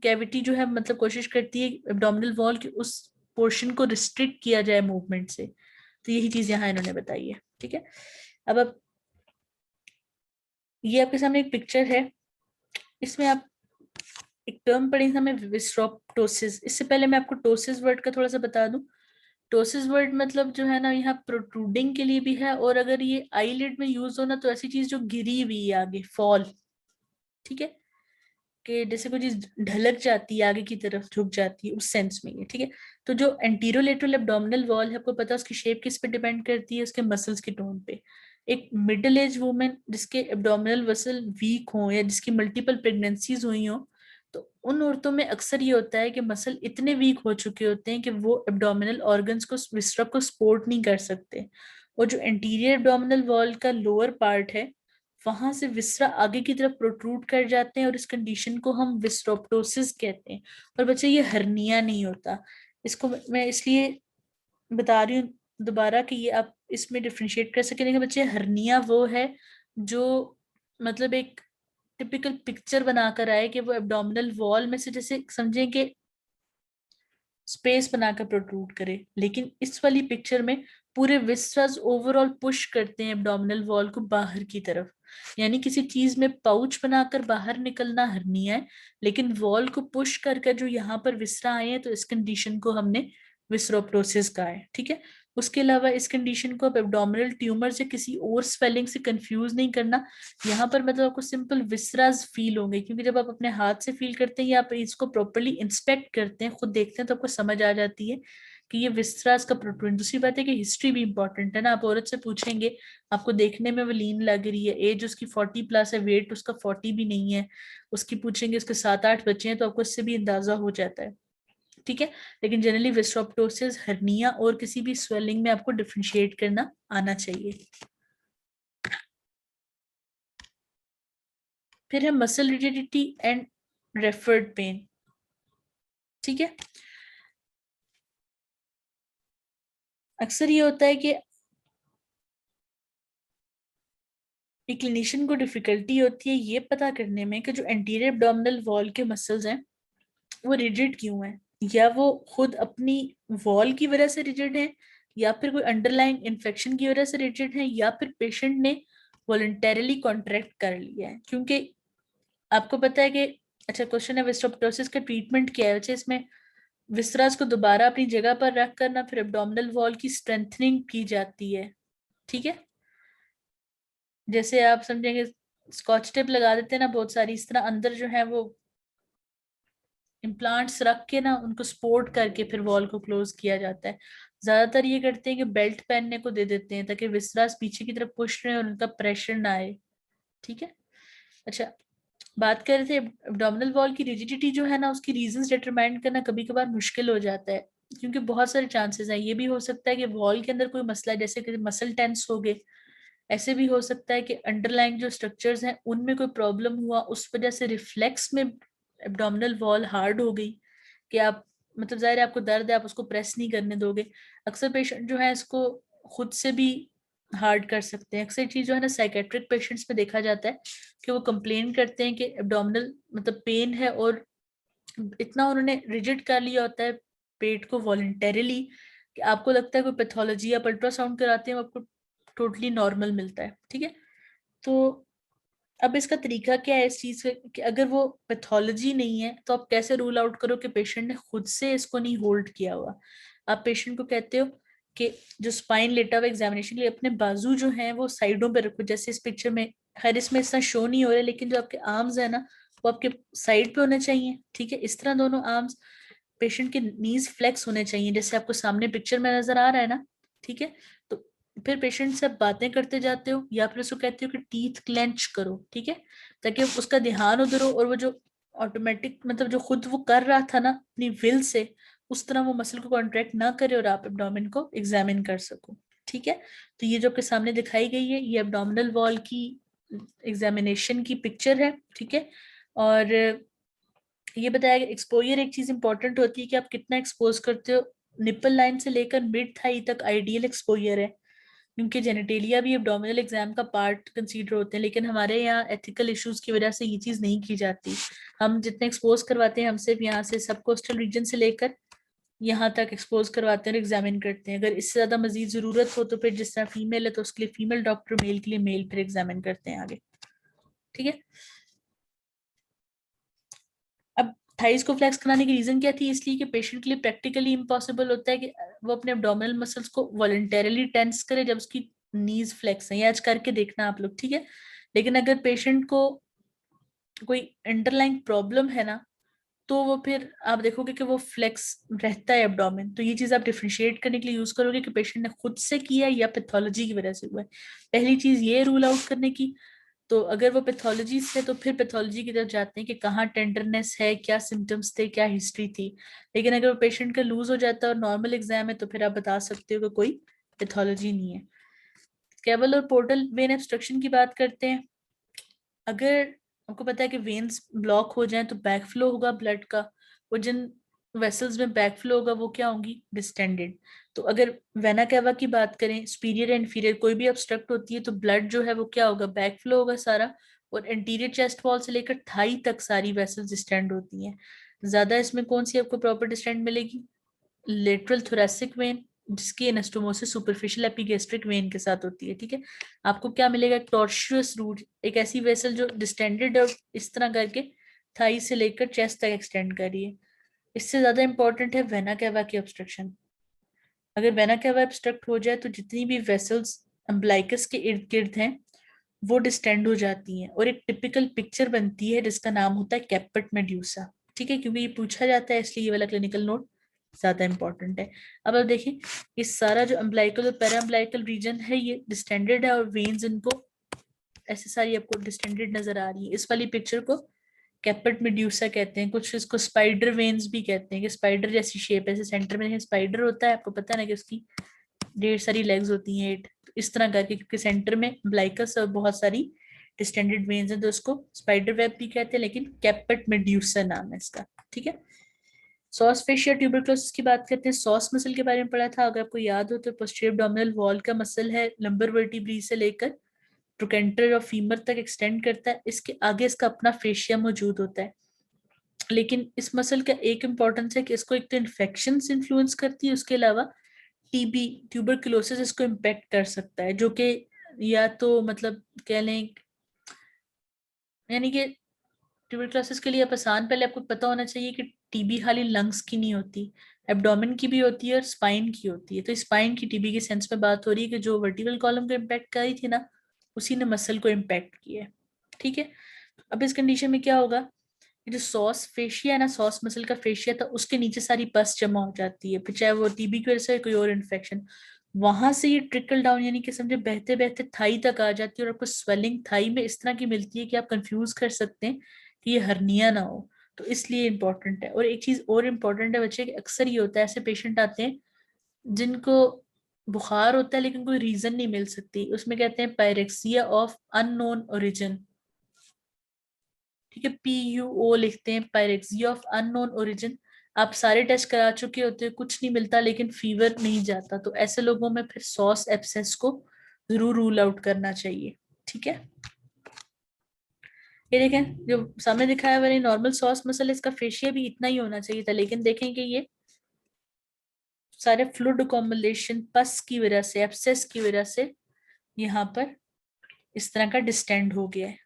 Speaker 1: कैविटी जो है मतलब कोशिश करती है एब्डोमिनल वॉल के उस पोर्शन को रिस्ट्रिक्ट किया जाए मूवमेंट से। तो यही चीज यहाँ इन्होंने बताई है, ठीक है। अब ये आपके सामने एक पिक्चर है, इसमें आप एक टर्म पढ़ेंगे हमें विस्रोप्टोसिस। इससे पहले मैं आपको टोसिस वर्ड का थोड़ा सा बता दूं। टोसिस वर्ड मतलब जो है ना यहाँ प्रोट्रूडिंग के लिए भी है, और अगर ये आईलिड में यूज हो ना तो ऐसी चीज जो गिरी हुई है आगे, फॉल, ठीक है, कि जैसे कोई चीज ढलक जाती है आगे की तरफ झुक जाती है, उस सेंस में ये, ठीक है। तो जो एंटीरोलेटरल एब्डोमिनल वॉल है आपको पता है उसकी शेप किस पे डिपेंड करती है, उसके मसल्स की टोन पे। एक मिडिल एज वुमेन जिसके एब्डोमिनल मसल वीक हो या जिसकी मल्टीपल प्रेगनेंसीज हुई हो, तो उन औरतों में अक्सर ये होता है कि मसल इतने वीक हो चुके होते हैं कि वो एब्डोमिनल ऑर्गन्स को विसरप को सपोर्ट नहीं कर सकते, और जो एंटीरियर एब्डोमिनल वॉल का लोअर पार्ट है वहां से विसरा आगे की तरफ प्रोट्रूड कर जाते हैं और इस कंडीशन को हम विस्रोप्टोसिस कहते हैं। और बच्चे ये हर्निया नहीं होता। इसको मैं इसलिए बता रही हूँ दोबारा कि ये आप इसमें डिफरेंशिएट कर सकेंगे बच्चे। हर्निया वो है जो मतलब एक टिपिकल पिक्चर बनाकर आए कि वो एब्डोमिनल वॉल में से जैसे समझें कि स्पेस बनाकर प्रोट्रूड करे, लेकिन इस वाली पिक्चर में पूरे विस्रस ओवरऑल पुश करते हैं एब्डोमिनल वॉल को बाहर की तरफ। यानी किसी चीज में पाउच बनाकर बाहर निकलना हर्निया है, लेकिन वॉल को पुश कर जो यहाँ पर विसरा आए हैं तो इस कंडीशन को हमने विसरोप्टोसिस कहा है, ठीक है। उसके अलावा इस कंडीशन को अब एब्डोमिनल ट्यूमर से किसी और स्वेलिंग से कंफ्यूज नहीं करना। यहाँ पर मतलब आपको सिंपल विसराज फील होंगे, क्योंकि जब आप अपने हाथ से फील करते हैं या आप इसको प्रॉपरली इंस्पेक्ट करते हैं, खुद देखते हैं, तो आपको समझ आ जाती है कि ये विसराज का प्रोट्रूडेंस। दूसरी बात है कि हिस्ट्री भी इंपॉर्टेंट है ना। आप औरत से पूछेंगे, आपको देखने में वो लीन लग रही है, एज उसकी 40+ है, वेट उसका 40 भी नहीं है, उसकी पूछेंगे उसके 7-8 बच्चे हैं, तो आपको इससे भी अंदाजा हो जाता है, ठीक है। लेकिन जनरली विस्रोप्टोसिस हर्निया और किसी भी स्वेलिंग में आपको डिफरेंशिएट करना आना चाहिए। फिर है muscle rigidity and referred pain, ठीक है। अक्सर ये होता है कि एक क्लिनिशियन को डिफिकल्टी होती है ये पता करने में कि जो एंटीरियर एब्डोमिनल वॉल के मसल्स हैं वो रिजिड क्यों हैं, या वो खुद अपनी वॉल की वजह से रिजिड हैं, या फिर कोई अंडरलाइंग इन्फेक्शन की वजह से रिजिड हैं, या फिर पेशेंट ने वॉलंटरली कॉन्ट्रैक्ट कर लिया है। क्योंकि आपको पता है कि अच्छा क्वेश्चन है विस्टोप्टोसिस का ट्रीटमेंट क्या है। अच्छा इसमें विसरास को दोबारा अपनी जगह पर रख कर ना फिर एब्डोमिनल वॉल की स्ट्रेंथनिंग की जाती है, ठीक है। जैसे आप समझेंगे स्कॉच टेप लगा देते हैं ना बहुत सारी, इस तरह अंदर जो है वो इम्प्लांट्स रख के ना उनको सपोर्ट करके फिर वॉल को क्लोज किया जाता है। ज्यादातर ये करते हैं कि बेल्ट पहनने को दे देते हैं ताकि विसरास पीछे की तरफ पुश रहे और उनका प्रेशर ना आए, ठीक है। अच्छा बात कर रहे थे एब्डोमिनल वॉल की रिजिडिटी जो है ना उसकी रीजंस डिटरमाइन करना कभी कभार मुश्किल हो जाता है, क्योंकि बहुत सारे चांसेस हैं। ये भी हो सकता है कि वॉल के अंदर कोई मसला है, जैसे कि मसल टेंस हो गए। ऐसे भी हो सकता है कि अंडरलाइंग जो स्ट्रक्चर्स हैं उनमें कोई प्रॉब्लम हुआ, उस वजह से रिफ्लेक्स में एब्डोमिनल वॉल हार्ड हो गई कि आप मतलब जाहिर है आपको दर्द है आप उसको प्रेस नहीं करने दोगे। अक्सर पेशेंट जो है इसको खुद से भी हार्ड कर सकते हैं। अक्सर चीज जो है ना साइकेट्रिक पेशेंट्स में देखा जाता है कि वो कंप्लेन करते हैं कि एब्डोमिनल मतलब पेन है और इतना उन्होंने रिजिड कर लिया होता है पेट को वॉलंटरीली कि आपको लगता है कोई पैथोलॉजी, आप अल्ट्रासाउंड कराते हैं आपको टोटली नॉर्मल मिलता है, ठीक है। तो अब इसका तरीका क्या है इस चीज का कि अगर वो पैथोलॉजी नहीं है तो आप कैसे रूल आउट करो कि पेशेंट ने खुद से इसको नहीं होल्ड किया हुआ। आप पेशेंट को कहते हो कि जो स्पाइन लेटा हुआ एग्जामिनेशन के लिए अपने बाजू जो हैं वो साइडों पे रखो, जैसे इस पिक्चर में। खैर इसमें इतना शो नहीं हो रहा है, लेकिन जो आपके आर्म्स है ना वो आपके साइड पे होने चाहिए, ठीक है। इस तरह दोनों आर्म्स, पेशेंट के नीज फ्लेक्स होने चाहिए, जैसे आपको सामने पिक्चर में नजर आ रहा है ना, ठीक है। तो फिर पेशेंट से आप बातें करते जाते हो या फिर उसको कहते हो कि टीथ क्लेंच करो, ठीक है, ताकि उसका ध्यान उधर हो और वो जो ऑटोमेटिक मतलब जो खुद वो कर रहा था ना अपनी विल से, उस तरह वो मसल को कॉन्ट्रैक्ट ना करे और आप एब्डोमेन को एग्जामिन कर सको, ठीक है। तो ये जो आपके सामने दिखाई गई है ये एब्डोमिनल वॉल की एग्जामिनेशन की पिक्चर है, ठीक है। और ये बताया कि एक्सपोजर एक चीज इंपॉर्टेंट होती है कि आप कितना एक्सपोज करते हो। निप्पल लाइन से लेकर मिड थाई तक आइडियल एक्सपोजर है, क्योंकि जेनेटेलिया भी एब्डोमिनल एग्जाम का पार्ट कंसीडर होते हैं, लेकिन हमारे यहाँ एथिकल इश्यूज की वजह से ये चीज नहीं की जाती। हम जितने एक्सपोज करवाते हैं हम सिर्फ यहाँ से सब कोस्टल रीजन से लेकर यहाँ तक एक्सपोज करवाते हैं और एग्जामिन करते हैं। अगर इससे ज्यादा मजीद जरूरत हो तो फिर जिस तरह फीमेल है तो उसके लिए फीमेल डॉक्टर, मेल के लिए मेल फिर एग्जामिन करते हैं आगे, ठीक है। अब थाइस को फ्लेक्स कराने की रीजन क्या थी, इसलिए कि पेशेंट के लिए प्रैक्टिकली इम्पॉसिबल होता है कि वो अपने एब्डोमिनल मसल्स को वॉलंटरली टेंस करे जब उसकी नीज फ्लेक्स है। ये आज करके देखना आप लोग, ठीक है। लेकिन अगर पेशेंट को कोई अंडरलाइंग प्रॉब्लम है ना तो वो फिर आप देखोगे कि वो फ्लेक्स रहता है एब्डोमेन। तो ये चीज आप डिफरेंशिएट करने के लिए यूज करोगे कि पेशेंट ने खुद से किया या पैथोलॉजी की वजह से हुआ है। पहली चीज ये रूल आउट करने की। तो अगर वो पैथोलॉजी से तो फिर पैथोलॉजी की तरफ जाते हैं कि कहाँ टेंडरनेस है, क्या सिम्टम्स थे, क्या हिस्ट्री थी। लेकिन अगर वो पेशेंट का लूज हो जाता है और नॉर्मल एग्जाम है तो फिर आप बता सकते हो कि कोई पैथोलॉजी नहीं है। केबल और पोर्टल वेन ऑब्स्ट्रक्शन की बात करते हैं। अगर आपको पता है कि वेन्स ब्लॉक हो जाए तो बैकफ्लो होगा ब्लड का, और जिन वेसल्स में बैकफ्लो होगा वो क्या होंगी, डिस्टेंडेड। तो अगर वेना कैवा की बात करें, सुपीरियर इंफीरियर कोई भी ऑब्स्ट्रक्ट होती है तो ब्लड जो है वो क्या होगा, बैकफ्लो होगा सारा। और एंटीरियर चेस्ट वॉल से लेकर थाई तक सारी वेसल्स डिस्टेंड होती हैं। ज्यादा इसमें कौन सी आपको प्रॉपर डिस्टेंड मिलेगी, लेटरल थोरेसिक वेन, जिसकी एनास्टोमोसिस सुपरफिशियल एपिगेस्ट्रिक वेन के साथ होती है, ठीक है। आपको क्या मिलेगा, टॉर्शुअस रूट, एक ऐसी वेसल जो डिस्टेंडेड और इस तरह करके थाई से लेकर चेस्ट तक एक्सटेंड कर रही है। इससे ज्यादा इंपॉर्टेंट है वेना कैवा की ऑब्स्ट्रक्शन। अगर वेना कैवा ऑब्स्ट्रक्ट हो जाए तो जितनी भी वेसल्स अम्बलाइकस के इर्द गिर्द हैं वो डिस्टेंड हो जाती हैं और एक टिपिकल पिक्चर बनती है जिसका नाम होता है कैपेट मेड्यूसा, ठीक है। क्योंकि ये पूछा जाता है इसलिए ये वाला क्लिनिकल नोट ज्यादा इंपॉर्टेंट है। अब आप देखिए ये सारा जो अम्बलाइकल और पैराम्बलाइकल रीजन है ये डिस्टेंडेड है और वेन्स इनको ऐसे सारी आपको डिस्टेंडेड नजर आ रही है। इस वाली पिक्चर को कैपेट मेड्यूसा कहते हैं, कुछ इसको स्पाइडर वेन्स भी कहते हैं कि स्पाइडर जैसी शेप है, ऐसे सेंटर में स्पाइडर होता है, आपको पता है ना कि उसकी ढेर सारी लेग्स होती हैं 8, तो इस तरह करके क्योंकि सेंटर में ब्लाइकस और बहुत सारी डिस्टेंडेड वेन्स हैं तो उसको स्पाइडर वेब भी कहते हैं, लेकिन कैपेट मेड्यूसा नाम है इसका, ठीक है। सॉस फिश या ट्यूबरक्लोसिस की बात करते हैं। सॉस मसल के बारे में पढ़ा था, अगर आपको याद हो तो पोस्टीरियर एब्डोमिनल वॉल का मसल है, लंबर वर्टिब्री से लेकर ट्रोकेंटर और फीमर तक एक्सटेंड करता है। इसके आगे इसका अपना फेशिया मौजूद होता है। लेकिन इस मसल का एक इंपॉर्टेंस है कि इसको एक तो इन्फेक्शन इन्फ्लुएंस करती है, उसके अलावा टीबी ट्यूबरक्लोसिस इसको इम्पेक्ट कर सकता है, जो कि या तो मतलब कह लें यानी कि ट्यूबरक्लोसिस के लिए आप आसान, पहले आपको पता होना चाहिए कि टीबी खाली लंग्स की नहीं होती, एब्डोमेन की भी होती है और स्पाइन की होती है। तो स्पाइन की टीबी के सेंस में बात हो रही है कि जो वर्टिकल कॉलम को इम्पैक्ट करी थी ना उसी ने मसल को इम्पैक्ट किया है, ठीक है। अब इस कंडीशन में क्या होगा, ये जो सॉस फेशिया है ना, सॉस मसल का फेशिया था उसके नीचे सारी पस जमा हो जाती है, फिर चाहे वो टीबी की वजह से कोई और इन्फेक्शन, वहां से ये ट्रिकल डाउन यानी कि समझे बहते बहते थाई तक आ जाती है और आपको स्वेलिंग थाई में इस तरह की मिलती है कि आप कंफ्यूज कर सकते हैं कि ये हर्निया ना हो। तो इसलिए इंपॉर्टेंट है। और एक चीज और इम्पोर्टेंट है बच्चे, अक्सर ये होता है ऐसे पेशेंट आते हैं जिनको बुखार होता है लेकिन कोई रीजन नहीं मिल सकती, उसमें कहते हैं पायरेक्सिया ऑफ अननोन ओरिजिन, ठीक है, PUO लिखते हैं, पायरेक्सिया ऑफ अननोन ओरिजिन। आप सारे टेस्ट करा चुके होते हैं, कुछ नहीं मिलता लेकिन फीवर नहीं जाता, तो ऐसे लोगों में फिर सॉस एब्सेस को जरूर रूल आउट करना चाहिए, ठीक है। ये देखें जो सामने दिखाया हुआ नॉर्मल सॉस मसल, इसका फेशिया भी इतना ही होना चाहिए था, लेकिन देखें कि ये सारे फ्लूइड अकोमोडेशन पस की वजह से, एब्सेस की वजह से यहाँ पर इस तरह का डिस्टेंड हो गया है।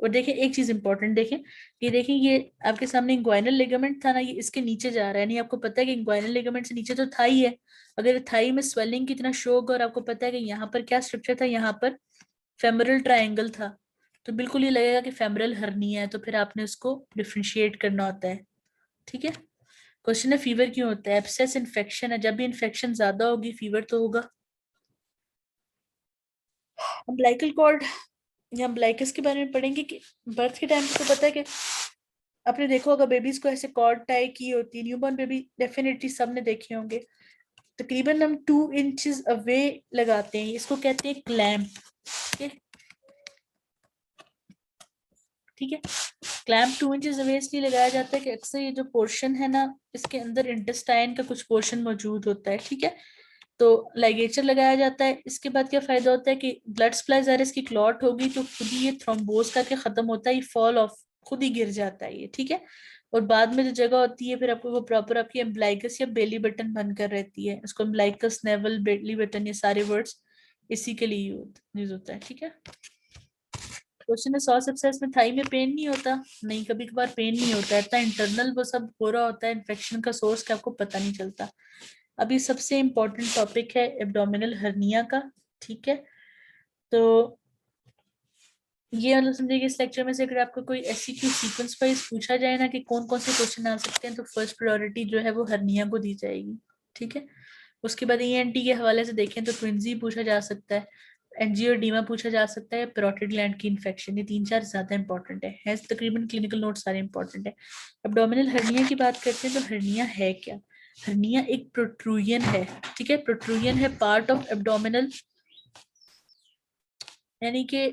Speaker 1: और देखिए एक चीज इंपॉर्टेंट देखें, ये देखिए ये आपके सामने इंग्वाइनल लिगामेंट था ना, ये इसके नीचे जा रहा है, नहीं आपको पता है कि इंग्वाइनल लिगामेंट से नीचे तो थाई है। अगर थाई में स्वेलिंग कितना शो होगा, और आपको पता है कि यहाँ पर क्या स्ट्रक्चर था, यहाँ पर फेमरल ट्रायंगल था, तो बिल्कुल ये लगेगा कि फेमरल हर्निया है, तो फिर आपने उसको डिफ्रेंशिएट करना होता है। ठीक है। क्वेश्चन है फीवर क्यों होता है? एब्सेस इन्फेक्शन है, जब भी इन्फेक्शन ज्यादा होगी फीवर तो होगा। अम्बिलिकल कॉर्ड या अम्बिलिकस के बारे में पढ़ेंगे कि बर्थ के टाइम पे तो पता है कि आपने देखा होगा बेबीज को ऐसे कॉर्ड टाई की होती है, न्यूबॉर्न बेबी डेफिनेटली सबने देखे होंगे। तकरीबन हम 2 इंचेस अवे लगाते हैं, इसको कहते हैं क्लैम्प। ठीक है। क्लैम्प 2 इंचेस अवे इसलिए लगाया जाता है कि अक्सर ये जो पोर्शन है ना, इसके अंदर इंटेस्टाइन का कुछ पोर्शन मौजूद होता है। ठीक है। तो लाइगेचर लगाया जाता है। इसके बाद क्या फायदा होता है कि ब्लड सप्लाई ज़रा इसकी क्लॉट होगी तो खुद ही ये थ्रोम्बोज करके खत्म होता है, ये फॉल ऑफ खुद ही गिर जाता है ये। ठीक है। और बाद में जो जगह होती है फिर आपको वो प्रॉपर आपकी एम्ब्लाइकस या बेली बटन बनकर रहती है, इसको एम्ब्लाइकस, नेवल, बेली बटन, ये सारे वर्ड्स इसी के लिए यूज होता है। ठीक है। क्वेश्चन है 100 सबसेस में थाई में पेन नहीं होता? नहीं, कभी कभार पेन नहीं होता है, इतना इंटरनल वो सब हो रहा होता है, इन्फेक्शन का सोर्स क्या आपको पता नहीं चलता। अभी सबसे इम्पोर्टेंट टॉपिक है एब्डोमिनल हर्निया का। ठीक है। तो ये मतलब समझिए कि इस लेक्चर में से अगर आपको कोई एससीक्यू सीक्वेंस वाइज पूछा जाए ना कि कौन कौन से क्वेश्चन आ सकते हैं, तो फर्स्ट प्रायोरिटी जो है वो हर्निया को दी जाएगी। ठीक है। उसके बाद ईएनटी के हवाले से देखें तो ट्विंजी पूछा जा सकता है, एंजियोडीमा पूछा जा सकता है, पैरोटिड ग्लैंड की इन्फेक्शन, ये 3-4 ज्यादा इंपॉर्टेंट है तकरीबन क्लिनिकल नोट सारे इंपॉर्टेंट है। एब्डोमिनल हर्निया की बात करते हैं तो हर्निया है क्या? हर्निया एक प्रोट्रूजन है। ठीक है। प्रोट्रूजन है पार्ट ऑफ एब्डोमिनल, यानी कि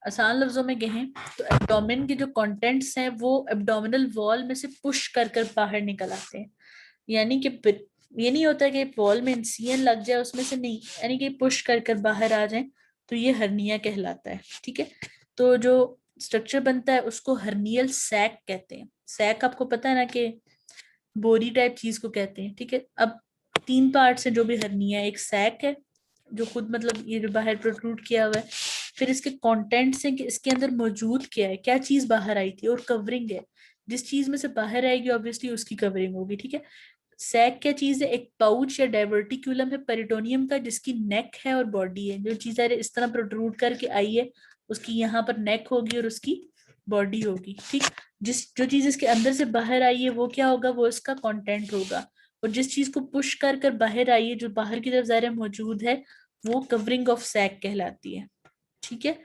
Speaker 1: आसान लफ्जों में कहें तो एब्डोमेन के जो कंटेंट्स हैं वो एब्डोमिनल वॉल में से पुश कर कर बाहर निकल आते हैं। यानी कि ये नहीं होता कि वॉल में इंसियन लग जाए उसमें से, नहीं, यानी कि पुश कर कर बाहर आ जाए, तो ये हर्निया कहलाता है। ठीक है। तो जो स्ट्रक्चर बनता है उसको हर्नियल सैक कहते हैं। सैक आपको पता है ना कि बोरी टाइप चीज को कहते हैं। ठीक है। अब 3 पार्ट से जो भी हर्निया है, एक सैक है जो खुद मतलब ये जो बाहर प्रोट्रूड किया हुआ है, फिर इसके कंटेंट्स हैं कि इसके अंदर मौजूद क्या है, क्या चीज बाहर आई थी, और कवरिंग है, जिस चीज में से बाहर आएगी ऑब्वियसली उसकी कवरिंग होगी। ठीक है। सैक क्या चीज है? एक पाउच या डाइवर्टिक्यूलम है पेरिटोनियम का, जिसकी नेक है और बॉडी है। जो चीज इस तरह प्रोट्रूड करके आई है उसकी यहाँ पर नेक होगी और उसकी बॉडी होगी। ठीक। जिस जो चीज इसके अंदर से बाहर आई है वो क्या होगा? वो इसका कंटेंट होगा। और जिस चीज को पुश कर कर बाहर आई है, जो बाहर की तरफ ज़ाहिर मौजूद है, वो कवरिंग ऑफ सैक कहलाती है। ठीक है।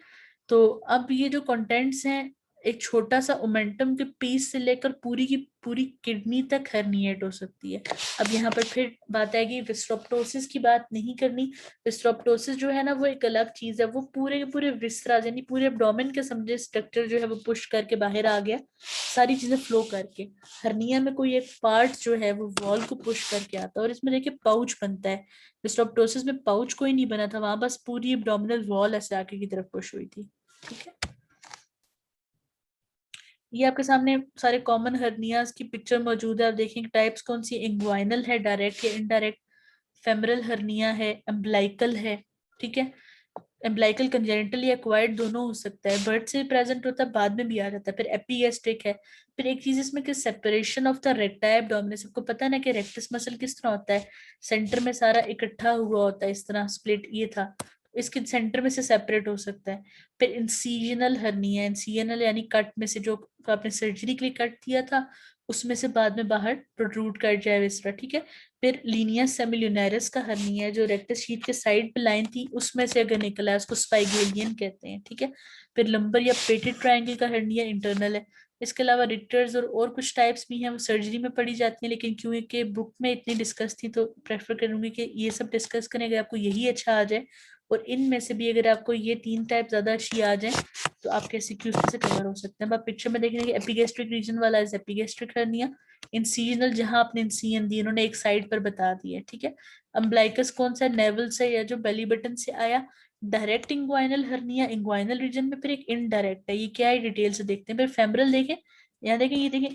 Speaker 1: तो अब ये जो कंटेंट्स हैं, एक छोटा सा ओमेंटम के पीस से लेकर पूरी की पूरी किडनी तक हर्निएट हो सकती है। अब यहाँ पर फिर बात आएगी, विस्ट्रोप्टोसिस की बात नहीं करनी। विस्ट्रोप्टोसिस जो है ना वो एक अलग चीज है, वो पूरे के पूरे विसरा यानी पूरे एब्डोमेन के समझे स्ट्रक्चर जो है वो पुश करके बाहर आ गया, सारी चीजें फ्लो करके। हर्निया में कोई एक पार्ट जो है वो वॉल को पुश करके आता है, और इसमें देखिए पाउच बनता है। डिस्टोप्टोसिस में पाउच कोई नहीं बना था, वहां बस पूरी एब्डोमिनल वॉल ऐसे आगे की तरफ पुश हुई थी। ठीक है। ये आपके सामने सारे कॉमन हर्नियाज की पिक्चर मौजूद है। आप देखेंगे टाइप्स कौन सी, इंग्वाइनल है, डायरेक्ट या इनडायरेक्ट, फेमरल हर्निया है, एम्ब्लाइकल है। ठीक है। एम्ब्लाइकल कंजेनिटल या एक्वायर्ड दोनों हो सकता है, बर्थ से प्रेजेंट होता है, बाद में भी आ जाता है। फिर एपीगैस्ट्रिक है। फिर एक चीज इसमें कि सेपरेशन ऑफ द रेक्टा एब्डोमिनस, आपको पता है ना कि रेक्टस मसल किस तरह होता है, सेंटर में सारा इकट्ठा हुआ होता है, इस तरह स्प्लिट ये था, इसके सेंटर में से सेपरेट हो सकता है। फिर इंसीजनल हर्निया, इंसीजनल यानी कट में से, जो आपने सर्जरी के लिए कट दिया था उसमें से बाद में बाहर प्रोट्रूड कर जाए इस तरह। ठीक है। फिर लीनियस सेमिल्यूनैरिस का हर्निया, जो रेक्टस शीथ के साइड पे लाइन थी उसमें से अगर निकला है उसको स्पाइगेलियन कहते हैं। ठीक है। फिर लंबर या पेटेड ट्रायंगल का हर्निया इंटरनल है। इसके अलावा रिक्टर्स और कुछ टाइप्स भी हैं, वो सर्जरी में पढ़ी जाती हैं, लेकिन क्योंकि बुक में इतनी डिस्कस थी तो प्रेफर करूंगी कि ये सब डिस्कस करें, अगर आपको यही अच्छा आ जाए। और इनमें से भी अगर आपको ये 3 टाइप ज्यादा अच्छी आ जाए तो आपके सीक्यूज से कवर हो सकते हैं। आप पिक्चर में देखेंगे एपिगेस्ट्रिक रीजन वाला है एपिगेस्ट्रिक हर्निया, इंसीजनल जहां आपने इंसीजन दी इन्होंने एक साइड पर बता दिया है। ठीक है। अम्ब्लाइकस कौन सा, नेवल से या जो बेली बटन से आया। Direct inguinal hernia inguinal region में, फिर एक इनडायरेक्ट है, ये क्या है डिटेल से देखते हैं। फिर फेमरल देखें, यहाँ देखें, ये देखें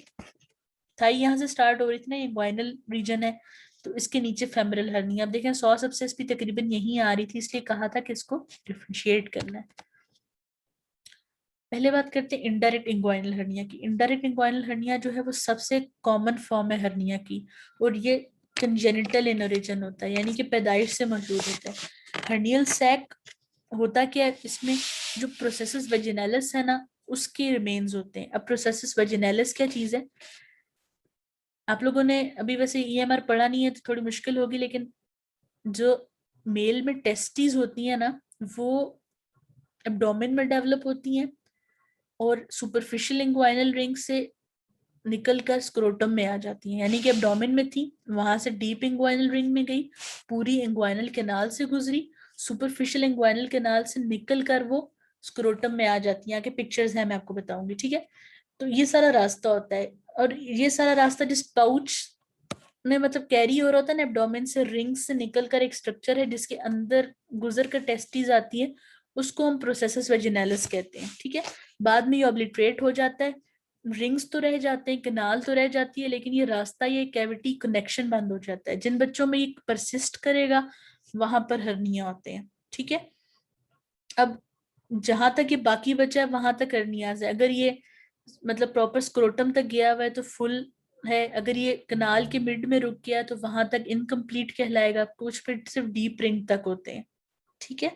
Speaker 1: थाई यहाँ से स्टार्ट हो रही थी ना, ये इंग्वाइनल रीजन है, तो इसके नीचे फेमरल हर्निया। अब देखें 100 सबसेस भी तकरीबन यही आ रही थी, इसलिए कहा था कि इसको डिफरेंशिएट करना है। पहले बात करते हैं इनडायरेक्ट इंग्वाइनल हर्निया की। इनडायरेक्ट इंग्वाइनल हर्निया जो है वो सबसे कॉमन फॉर्म है हर्निया की, और ये कंजेनिटल इन ओरिजिन होता है, यानी कि पैदाइश से मौजूद होता है। हर्नियल सैक होता क्या है, इसमें जो प्रोसेसेस वेजिनैलिस है ना, उसके रिमेन्स होते हैं। अब प्रोसेसेस वेजिनैलिस क्या चीज है, आप लोगों ने अभी वैसे ईएमआर पढ़ा नहीं है तो थोड़ी मुश्किल होगी, लेकिन जो मेल में टेस्टिस होती है ना, वो एब्डोमेन में डेवलप होती हैं और सुपरफिशियल इंग्वाइनल रिंग से निकल कर स्क्रोटम में आ जाती हैं। यानी कि एब्डोमेन में थी, वहां से डीप इंग्वाइनल रिंग में गई, पूरी इंग्वाइनल कैनाल से गुजरी, सुपरफिशियल इंग्वाइनल कैनाल से निकल कर वो स्क्रोटम में आ जाती हैं। आगे पिक्चर्स हैं, मैं आपको बताऊंगी, ठीक है। तो ये सारा रास्ता होता है, और ये सारा रास्ता जिस पाउच में मतलब कैरी हो रहा होता है ना एब्डोमेन से, रिंग से निकल कर एक स्ट्रक्चर है जिसके अंदर गुजर कर टेस्टिस आती है, उसको हम प्रोसेसस वेजिनैलिस कहते हैं, ठीक है। बाद में ये ऑब्लिटरेट हो जाता है, रिंग्स तो रह जाते हैं, कैनाल तो रह जाती है, लेकिन ये रास्ता, ये कैविटी कनेक्शन बंद हो जाता है। जिन बच्चों में ये परसिस्ट करेगा वहां पर हर्निया होते हैं, ठीक है। अब जहां तक ये बाकी बचा है वहां तक हर्नियाज है। अगर ये मतलब प्रॉपर स्क्रोटम तक गया हुआ है तो फुल है, अगर ये कनाल के मिड में रुक गया तो वहां तक इनकम्प्लीट कहलाएगा। कुछ फिर सिर्फ डीप रिंग तक होते हैं, ठीक है।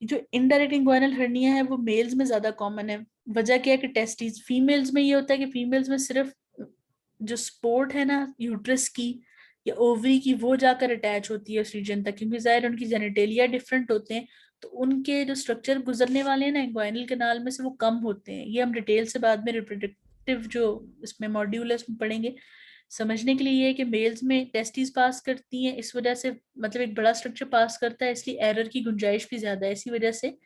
Speaker 1: जो इनडायरेक्ट इंग्वाइनल हर्निया है वो मेल्स में ज्यादा कॉमन है। वजह क्या है कि टेस्टिस, फीमेल्स में ये होता है कि फीमेल्स में सिर्फ जो स्पोर्ट है ना यूट्रस की या ओवरी की, वो जाकर अटैच होती है उस रीजन तक, क्योंकि जाहिर उनकी जेनिटेलिया डिफरेंट होते हैं, तो उनके जो स्ट्रक्चर गुजरने वाले हैं ना इंग्वाइनल कैनाल में से, वो कम होते हैं। ये हम डिटेल से बाद में रिप्रोडक्टिव जो इसमें मॉड्यूल है उसमें पढ़ेंगे। समझने के लिए ये है कि मेल्स में टेस्टिस पास करती हैं, इस वजह से मतलब एक बड़ा स्ट्रक्चर पास करता है, इसलिए एरर की गुंजाइश भी ज्यादा है। इसी वजह से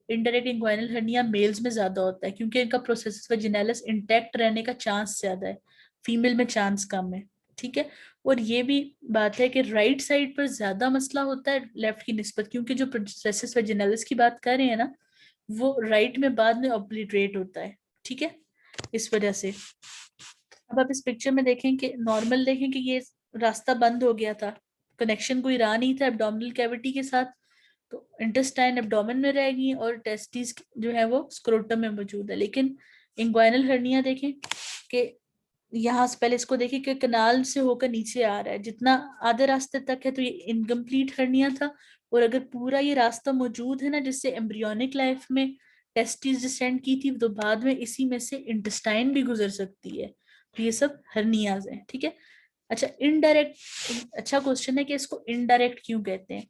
Speaker 1: इंडायरेक्ट इंग्वाइनल हर्निया मेल्स में ज्यादा होता है, क्योंकि इनका प्रोसेस वजिनैलिस इंटैक्ट रहने का चांस ज्यादा है, फीमेल में चांस कम है, ठीक है। और ये भी बात है कि राइट साइड पर ज्यादा मसला होता है लेफ्ट की निस्बत, क्योंकि जो प्रोसेस वजिनैलिस की बात कर रहे हैं ना, वो राइट में बाद में ऑब्लिटरेट होता है, ठीक है, इस वजह से। अब आप इस पिक्चर में देखें कि नॉर्मल देखें कि ये रास्ता बंद हो गया था, कनेक्शन कोई रहा नहीं था एब्डोमिनल कैविटी के साथ, तो इंटेस्टाइन एब्डोमेन में रहेगी और टेस्टिस जो है वो स्क्रोटम में मौजूद है। लेकिन इंग्वाइनल हर्निया देखें कि यहाँ से पहले इसको देखिए कि कनाल से होकर नीचे आ रहा है, जितना आधे रास्ते तक है तो ये इनकम्प्लीट हर्निया था। और अगर पूरा ये रास्ता मौजूद है ना, जिससे एम्ब्रियोनिक लाइफ में टेस्टिस डिसेंड की थी, तो बाद में इसी में से इंटेस्टाइन भी गुजर सकती है। तो ये सब हर्नियाज हैं, ठीक है। अच्छा, इनडायरेक्ट, अच्छा क्वेश्चन है कि इसको इनडायरेक्ट क्यों कहते हैं।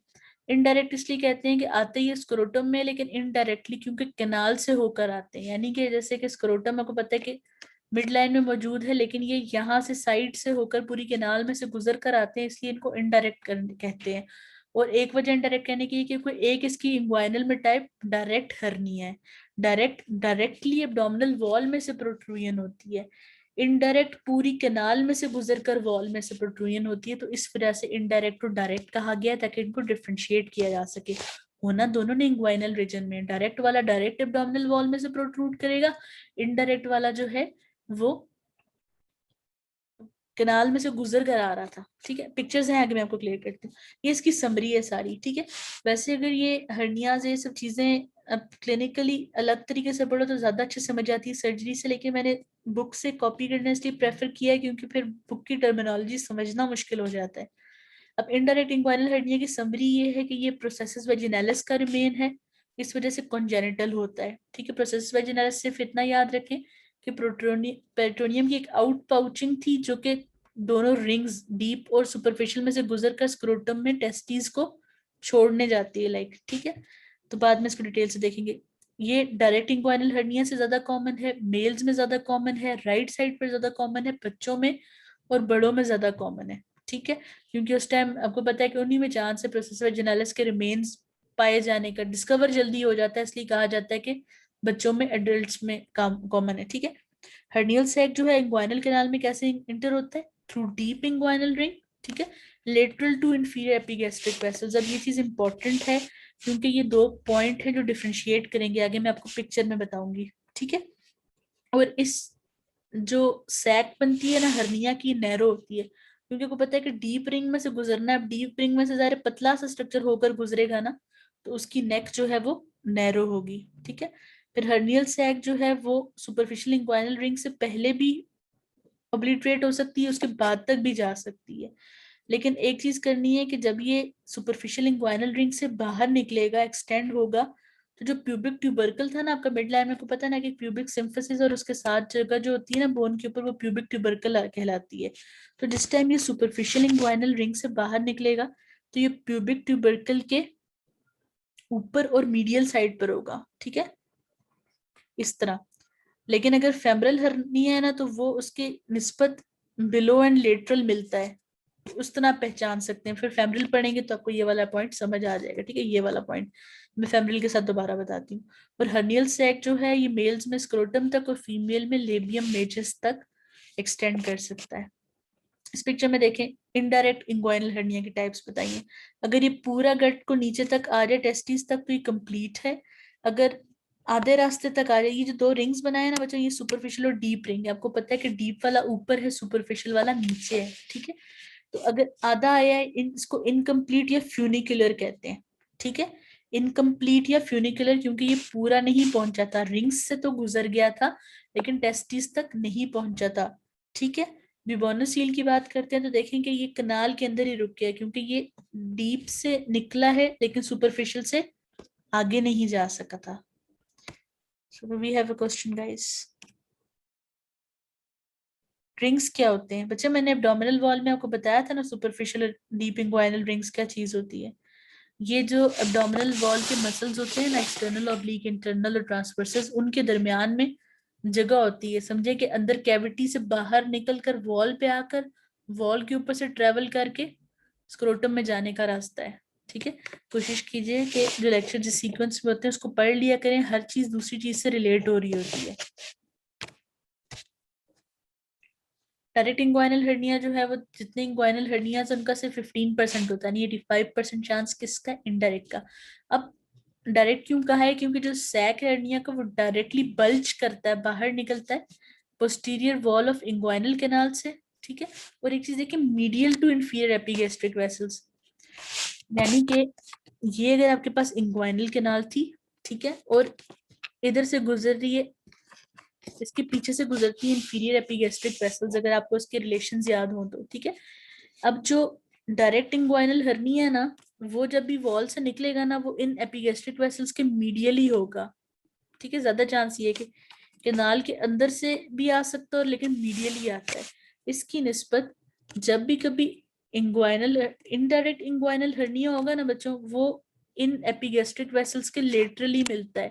Speaker 1: इनडायरेक्ट इसलिए कहते हैं कि आते ही स्क्रोटम में, लेकिन इनडायरेक्टली क्योंकि कैनाल से होकर आते हैं। यानी कि जैसे कि स्क्रोटम आपको पता है कि मिड लाइन में मौजूद है, लेकिन ये यहाँ से साइड से होकर पूरी कैनाल में से गुजर कर आते हैं, इसलिए इनको इनडायरेक्ट कहते हैं। और एक वजह इनडायरेक्ट कहने की कि कोई एक इसकी इंग्वाइनल में टाइप डायरेक्ट हर्निया है। डायरेक्टली एब्डोमिनल वॉल में से प्रोट्रूजन होती है, इनडायरेक्ट पूरी कैनाल में से गुजर कर वॉल में से प्रोट्रूजन होती है। तो इस वजह से इनडायरेक्ट और डायरेक्ट कहा गया ताकि इनको डिफ्रेंशिएट किया जा सके। होना दोनों ने इंग्वाइनल रीजन में, डायरेक्ट वाला डायरेक्ट एब्डोमिनल वॉल में से प्रोट्रूड करेगा, इनडायरेक्ट वाला जो है वो कनाल में से गुजर कर आ रहा था, ठीक है। पिक्चर्स हैं आगे, मैं आपको क्लियर करती हूँ। ये इसकी समरी है सारी, ठीक है। वैसे अगर ये हर्नियाज ये सब चीजें अब क्लिनिकली अलग तरीके से पढ़ो तो ज्यादा अच्छे समझ आती है सर्जरी से, लेकिन मैंने बुक से कॉपी करना इसलिए प्रेफर किया है क्योंकि फिर बुक की टर्मिनोलॉजी समझना मुश्किल हो जाता है। अब इनडायरेक्ट इंग्वाइनल हर्निया की समरी ये है कि ये प्रोसेसिस वेजिनैलिस का रिमेन है, इस वजह से कॉन्जेनिटल होता है, ठीक है। प्रोसेसिस वेजिनैलिस सिर्फ इतना याद रखें कि पेट्रोनियम की एक आउट पाउचिंग थी, जो कि दोनों रिंग्स डीप और सुपरफिशियल में से गुजर कर स्क्रोटम में टेस्टिस को छोड़ने जाती है, लाइक, ठीक है। तो बाद में इसको डिटेल से देखेंगे। ये डायरेक्ट इंग्वाइनल हर्निया से ज्यादा कॉमन है, मेल्स में ज्यादा कॉमन है, राइट साइड पर ज्यादा कॉमन है, बच्चों में और बड़ों में ज्यादा कॉमन है, ठीक है। क्योंकि उस टाइम आपको पता है कि उन्हीं में चांस है प्रोसेस वेजिनालिस के रिमेन्स पाए जाने का, डिस्कवर जल्दी हो जाता है, इसलिए कहा जाता है कि बच्चों में एडल्ट्स में कॉमन है, ठीक है। हर्नियल सैक जो है इंग्वाइनल कैनाल में कैसे इंटर होता है, थ्रू डीप इंग्वाइनल रिंग, ठीक है, lateral to inferior epigastric vessels. अब ये चीज इंपॉर्टेंट है क्योंकि ये दो पॉइंट है जो डिफरेंशिएट करेंगे, आगे मैं आपको पिक्चर में बताऊंगी, ठीक है। और इस जो सैक बनती है ना हर्निया की, नैरो होती है, क्योंकि आपको पता है कि डीप रिंग में से गुजरना है। अब डीप रिंग में से ज़ाहिर पतला सा स्ट्रक्चर होकर गुजरेगा ना, तो उसकी नेक जो है वो नैरो होगी, ठीक है। फिर हर्नियल सैक जो है वो सुपरफिशियल इंग्वाइनल रिंग से पहले भी ऑब्लिटरेट हो सकती है, उसके बाद तक भी जा सकती है। लेकिन एक चीज करनी है कि जब ये सुपरफिशियल इंग्वाइनल रिंग से बाहर निकलेगा, एक्सटेंड होगा, तो जो प्यूबिक ट्यूबरकल था ना आपका मिड लाइन में, को पता है ना कि प्यूबिक सिम्फिसिस और उसके साथ जगह जो होती है ना बोन के ऊपर, वो प्यूबिक ट्यूबरकल कहलाती है। तो जिस टाइम ये सुपरफिशियल इंग्वाइनल रिंग से बाहर निकलेगा तो ये प्यूबिक ट्यूबरकल के ऊपर और मीडियल साइड पर होगा, ठीक है, इस तरह। लेकिन अगर फेमरल हर्निया है ना तो वो उसके निस्बत बिलो एंड लेटरल मिलता है, उस तरह आप पहचान सकते हैं। फिर फेमरल पढ़ेंगे तो आपको ये वाला पॉइंट समझ आ जाएगा, ठीक है, ये वाला पॉइंट मैं फेमरल के साथ दोबारा बताती हूँ। और हर्नियल सैक जो है ये मेल्स में स्क्रोटम तक और फीमेल में लेबियम मेजस तक एक्सटेंड कर सकता है। इस पिक्चर में देखें, इनडायरेक्ट इंग्वाइनल हर्निया के टाइप्स बताइए। अगर ये पूरा गट को नीचे तक आ जाए टेस्टिस तक तो ये कंप्लीट है। अगर आधे रास्ते तक आ जाए, ये जो दो रिंग्स बनाए ना बच्चों, ये सुपरफिशियल और डीप रिंग है। आपको पता है कि डीप वाला ऊपर है, सुपरफिशियल वाला नीचे है, ठीक है। तो अगर आधा आया है, इसको इनकम्प्लीट या फ्यूनिकुलर कहते हैं, ठीक है। इनकम्प्लीट या फ्यूनिकुलर क्योंकि ये पूरा नहीं पहुंचा था, रिंग्स से तो गुजर गया था लेकिन टेस्टिस तक नहीं पहुंचा था, ठीक है। बिबोनोसील की बात करते हैं तो देखेंगे ये कनाल के अंदर ही रुक गया क्योंकि ये डीप से निकला है लेकिन सुपरफिशियल से आगे नहीं जा सका था। So we have a question guys, rings क्या होते हैं बच्चे? मैंने एब्डोमिनल वॉल में आपको बताया था ना सुपरफिशियल डीप इंग्वाइनल रिंग्स क्या चीज होती है। ये जो एब्डोमिनल वॉल के मसल्स होते हैं ना, एक्सटर्नल ऑब्लिक इंटरनल और ट्रांसवर्सस, उनके दरमियान में जगह होती है। समझे कि अंदर कैविटी से बाहर निकल कर वॉल पे आकर वॉल के ऊपर से ट्रेवल करके स्क्रोटम में जाने का रास्ता है, ठीक है। कोशिश कीजिए कि जो लेक्चर जिस सीक्वेंस में होते हैं उसको पढ़ लिया करें, हर चीज दूसरी चीज से रिलेट हो रही होती है। डायरेक्ट इंग्वाइनल हर्निया जो है वो जितने इंग्वाइनल हर्नियाज उनका सिर्फ 15% होता है, नहीं 85% चांस किसका? इनडायरेक्ट का। अब डायरेक्ट क्यों कहा है? क्योंकि जो सैक हर्निया का वो डायरेक्टली बल्ज करता है, बाहर निकलता है posterior wall of inguinal canal से, ठीक है। और एक चीज देखिए, medial to inferior epigastric vessels, यानी कि ये अगर आपके पास इंग्वाइनल कैनाल थी, ठीक है, और इधर से गुजर रही है, इसके पीछे से गुजरती है इंफीरियर एपिगैस्ट्रिक वेसल्स, अगर आपको इसके रिलेशंस याद हो तो, ठीक है। अब जो डायरेक्ट इंग्वाइनल हर्निया है ना, वो जब भी वॉल से निकलेगा ना वो इन एपिगैस्ट्रिक वेसल्स के मीडियली होगा, ठीक है। ज्यादा चांस ये है कि कैनाल के अंदर से भी आ सकता है और लेकिन मीडियली आता है। इसकी निस्बत जब भी कभी इंग्वाइनल इनडायरेक्ट इंग्वाइनल हर्निया होगा ना बच्चों, वो इन एपिगैस्ट्रिक वेसल्स के लेटरली मिलता है,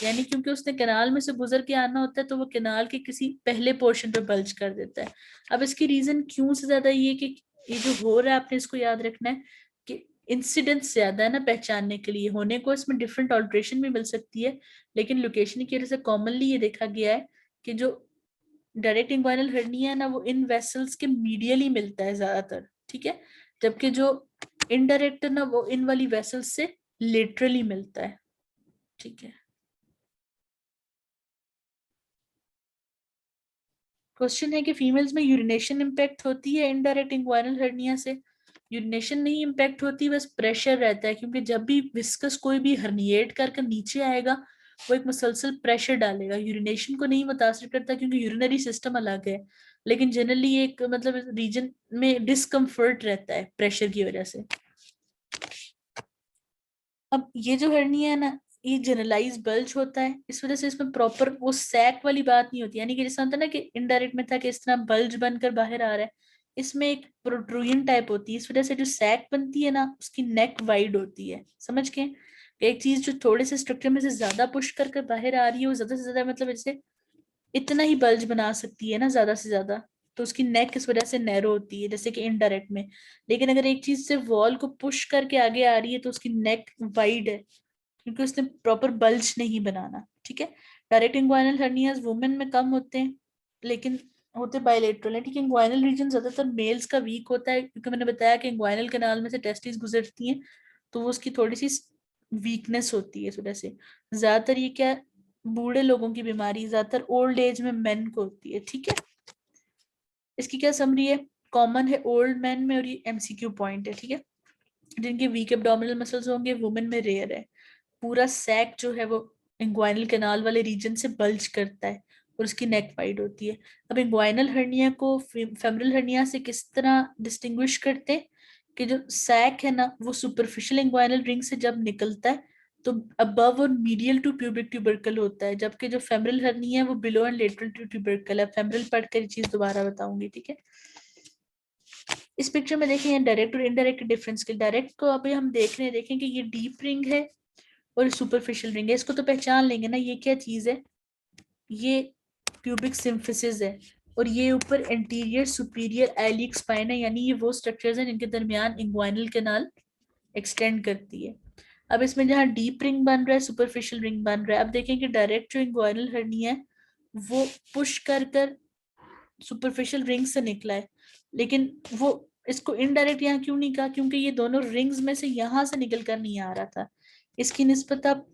Speaker 1: यानी क्योंकि उसने कैनाल में से गुजर के आना होता है तो वो कैनाल के किसी पहले पोर्शन पे बल्ज कर देता है। अब इसकी रीजन क्यों से ज्यादा ये कि ये जो हो रहा है आपने इसको याद रखना है कि इंसिडेंस ज्यादा है ना पहचानने के लिए, होने को इसमें डिफरेंट ऑल्ट्रेशन भी मिल सकती है लेकिन लोकेशन की वजह से कॉमनली ये देखा गया है कि जो डायरेक्ट इंग्वाइनल हर्निया है ना वो इन वेसल्स के मीडियली मिलता है ज्यादातर, ठीक है। जबकि जो इनडायरेक्ट है ना वो इन वाली वेसल्स से लेटरली मिलता है, ठीक है। क्वेश्चन है कि फीमेल्स में यूरिनेशन इम्पैक्ट होती है इनडायरेक्ट इंग्वाइनल हर्निया से? यूरिनेशन नहीं इम्पैक्ट होती, बस प्रेशर रहता है, क्योंकि जब भी विस्कस कोई भी हर्निएट करके नीचे आएगा वो एक मुसलसल प्रेशर डालेगा, यूरिनेशन को नहीं मुतासर करता क्योंकि यूरिनरी सिस्टम अलग है। लेकिन जनरली एक मतलब रीजन में डिस्कम्फर्ट रहता है प्रेशर की वजह से। अब ये जो हर्निया है ना, ये जनरलाइज बल्ज होता है, इस वजह से इसमें प्रॉपर वो सैक वाली बात नहीं होती, यानी कि जैसा होता है ना कि इनडायरेक्ट में था कि इस तरह बल्ज बनकर बाहर आ रहा है, इसमें एक प्रोट्रूजन टाइप होती है। इस वजह से जो सैक बनती है ना उसकी नेक वाइड होती है, समझ के? एक चीज जो थोड़े से स्ट्रक्चर में से ज्यादा पुश कर बाहर आ रही है वो ज्यादा से ज्यादा मतलब जैसे इतना ही बल्ज बना सकती है ना ज्यादा से ज्यादा, तो उसकी नेक इस वजह से नैरो होती है जैसे कि इनडायरेक्ट में। लेकिन अगर एक चीज से वॉल को पुश करके आगे आ रही है तो उसकी नेक वाइड है क्योंकि उसने प्रॉपर बल्ज नहीं बनाना, ठीक है। डायरेक्ट इंग्वाइनल हर्नियाज वुमेन में कम होते हैं लेकिन होते बायलेटरल है, ठीक है। इंग्वाइनल रीजन ज्यादातर मेल्स का वीक होता है क्योंकि मैंने बताया कि इंग्वाइनल कैनाल में से टेस्टिस गुजरती हैं तो वो उसकी थोड़ी सी वीकनेस होती है इस वजह से। ज्यादातर ये क्या, बूढ़े लोगों की बीमारी ज्यादातर ओल्ड एज में मेन को होती है, ठीक है। इसकी क्या समरी है? कॉमन है ओल्ड मैन में और ये एमसीक्यू पॉइंट है, ठीक है। जिनके वीक एब्डोमिनल मसल्स होंगे वुमेन में रेयर है। पूरा सैक जो है वो इंग्वाइनल कैनाल वाले रीजन से बल्ज करता है और उसकी नेक वाइड होती है। अब इंग्वाइनल हर्निया को फेमरल हर्निया से किस तरह डिस्टिंग्विश करते हैं कि जो सैक है ना वो सुपरफिशियल इंग्वाइनल रिंग से जब निकलता है तो अबव और मीडियल टू प्यूबिक ट्यूबरकल होता है, जबकि जो फेमरल हर्निया है वो below and lateral to tubercle है। फेमरल पढ़कर ये चीज दोबारा बताऊंगी, ठीक है। इस पिक्चर में देखें डायरेक्ट और इनडायरेक्ट डिफरेंस के। डायरेक्ट को अभी हम देख रहे हैं, देखें कि ये डीप रिंग है और सुपरफिशियल रिंग है। इसको तो पहचान लेंगे ना, ये क्या चीज है, ये प्यूबिक सिम्फिसिस है और ये ऊपर एंटीरियर सुपीरियर आइलिक स्पाइन है, यानी ये वो स्ट्रक्चर्स हैं जिनके दरमियान इंग्वाइनल कैनाल एक्सटेंड करती है। अब इसमें जहाँ डीप रिंग बन रहा है सुपरफिशियल रिंग बन रहा है। अब देखें कि डायरेक्ट जो इंग्वाइनल हर्निया है वो पुश कर कर सुपरफिशियल रिंग से निकला है, लेकिन वो इसको इनडायरेक्ट यहाँ क्यों नहीं कहा, क्योंकि ये दोनों रिंग्स में से यहां से निकल कर नहीं आ रहा था। इसकी निस्बत आप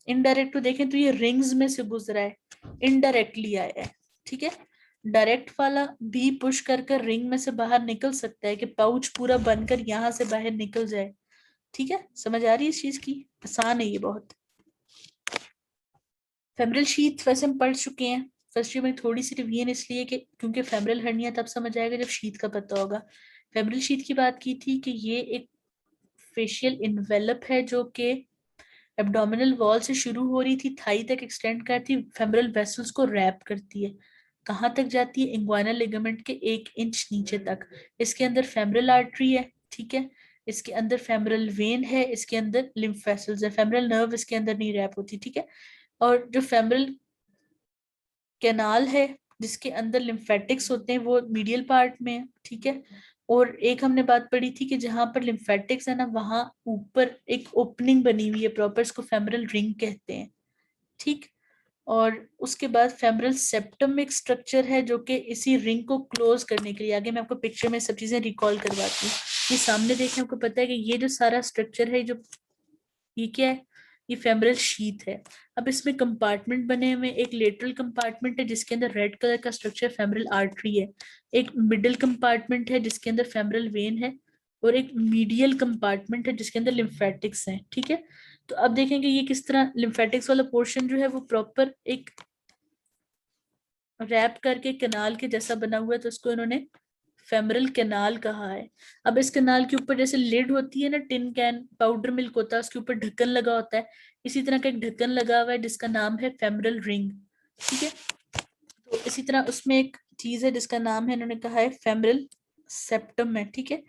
Speaker 1: इनडायरेक्ट को देखें तो ये रिंग्स में से गुजरा है, इनडायरेक्टली आया है, ठीक है। डायरेक्ट वाला भी पुश कर कर रिंग में से बाहर निकल सकता है कि पाउच पूरा बनकर यहाँ से बाहर निकल जाए, ठीक है। समझ आ रही है इस चीज की, आसान है ये बहुत। फेमरल शीथ वैसे हम पढ़ चुके हैं फर्स्ट ईयर में, थोड़ी सी रिवीजन इसलिए कि क्योंकि फेमरल हर्निया तब समझ आएगा जब शीथ का पता होगा। फेमरल शीथ की बात की थी कि ये एक फेशियल इन्वेलप है जो कि एब्डोमिनल वॉल से शुरू हो रही थी, थाई तक एक्सटेंड करती, फेमरल वेसल्स को रैप करती है। कहाँ तक जाती है, इंग्वाइनल लिगामेंट के 1 इंच नीचे तक। इसके अंदर फेमरल आर्टरी है, ठीक है, इसके अंदर फेमरल वेन है, इसके अंदर लिम्फ वेसल्स है। फेमरल नर्व इसके अंदर नहीं रैप होती, ठीक है। और जो फेमरल कैनाल है जिसके अंदर लिम्फेटिक्स होते हैं वो मीडियल पार्ट में है, ठीक है। और एक हमने बात पढ़ी थी कि जहां पर लिम्फेटिक्स है ना वहां ऊपर एक ओपनिंग बनी हुई है प्रॉपर, इसको फेमरल रिंग कहते हैं, ठीक। और उसके बाद फेमरल सेप्टम में एक स्ट्रक्चर है जो कि इसी रिंग को क्लोज करने के लिए, आगे मैं आपको पिक्चर में सब चीजें रिकॉल करवाती हूँ। ये सामने देखने को पता है कि ये जो सारा स्ट्रक्चर है, जो ये क्या है, ये फेमरल शीथ है। अब इसमें कंपार्टमेंट बने हुए, एक लेटरल कंपार्टमेंट है जिसके अंदर रेड कलर का स्ट्रक्चर फेमरल आर्टरी है, एक मिडिल कंपार्टमेंट है जिसके अंदर फेमरल वेन है, और एक मीडियल कंपार्टमेंट है जिसके अंदर लिम्फेटिक्स हैं, ठीक है। तो अब देखेंगे ये किस तरह लिम्फेटिक्स वाला पोर्शन जो है वो प्रॉपर एक रैप करके कैनाल के जैसा बना हुआ है, तो उसको इन्होंने फेमरल कैनाल कहा है। अब इस कैनाल के ऊपर जैसे लिड होती है ना, टिन कैन पाउडर मिल्क होता है उसके ऊपर ढक्कन लगा होता है, इसी तरह का एक ढक्कन लगा हुआ है जिसका नाम है फेमरल रिंग, ठीक है। तो इसी तरह उसमें एक चीज है जिसका नाम है, इन्होंने कहा है फेमरल सेप्टम है, ठीक है।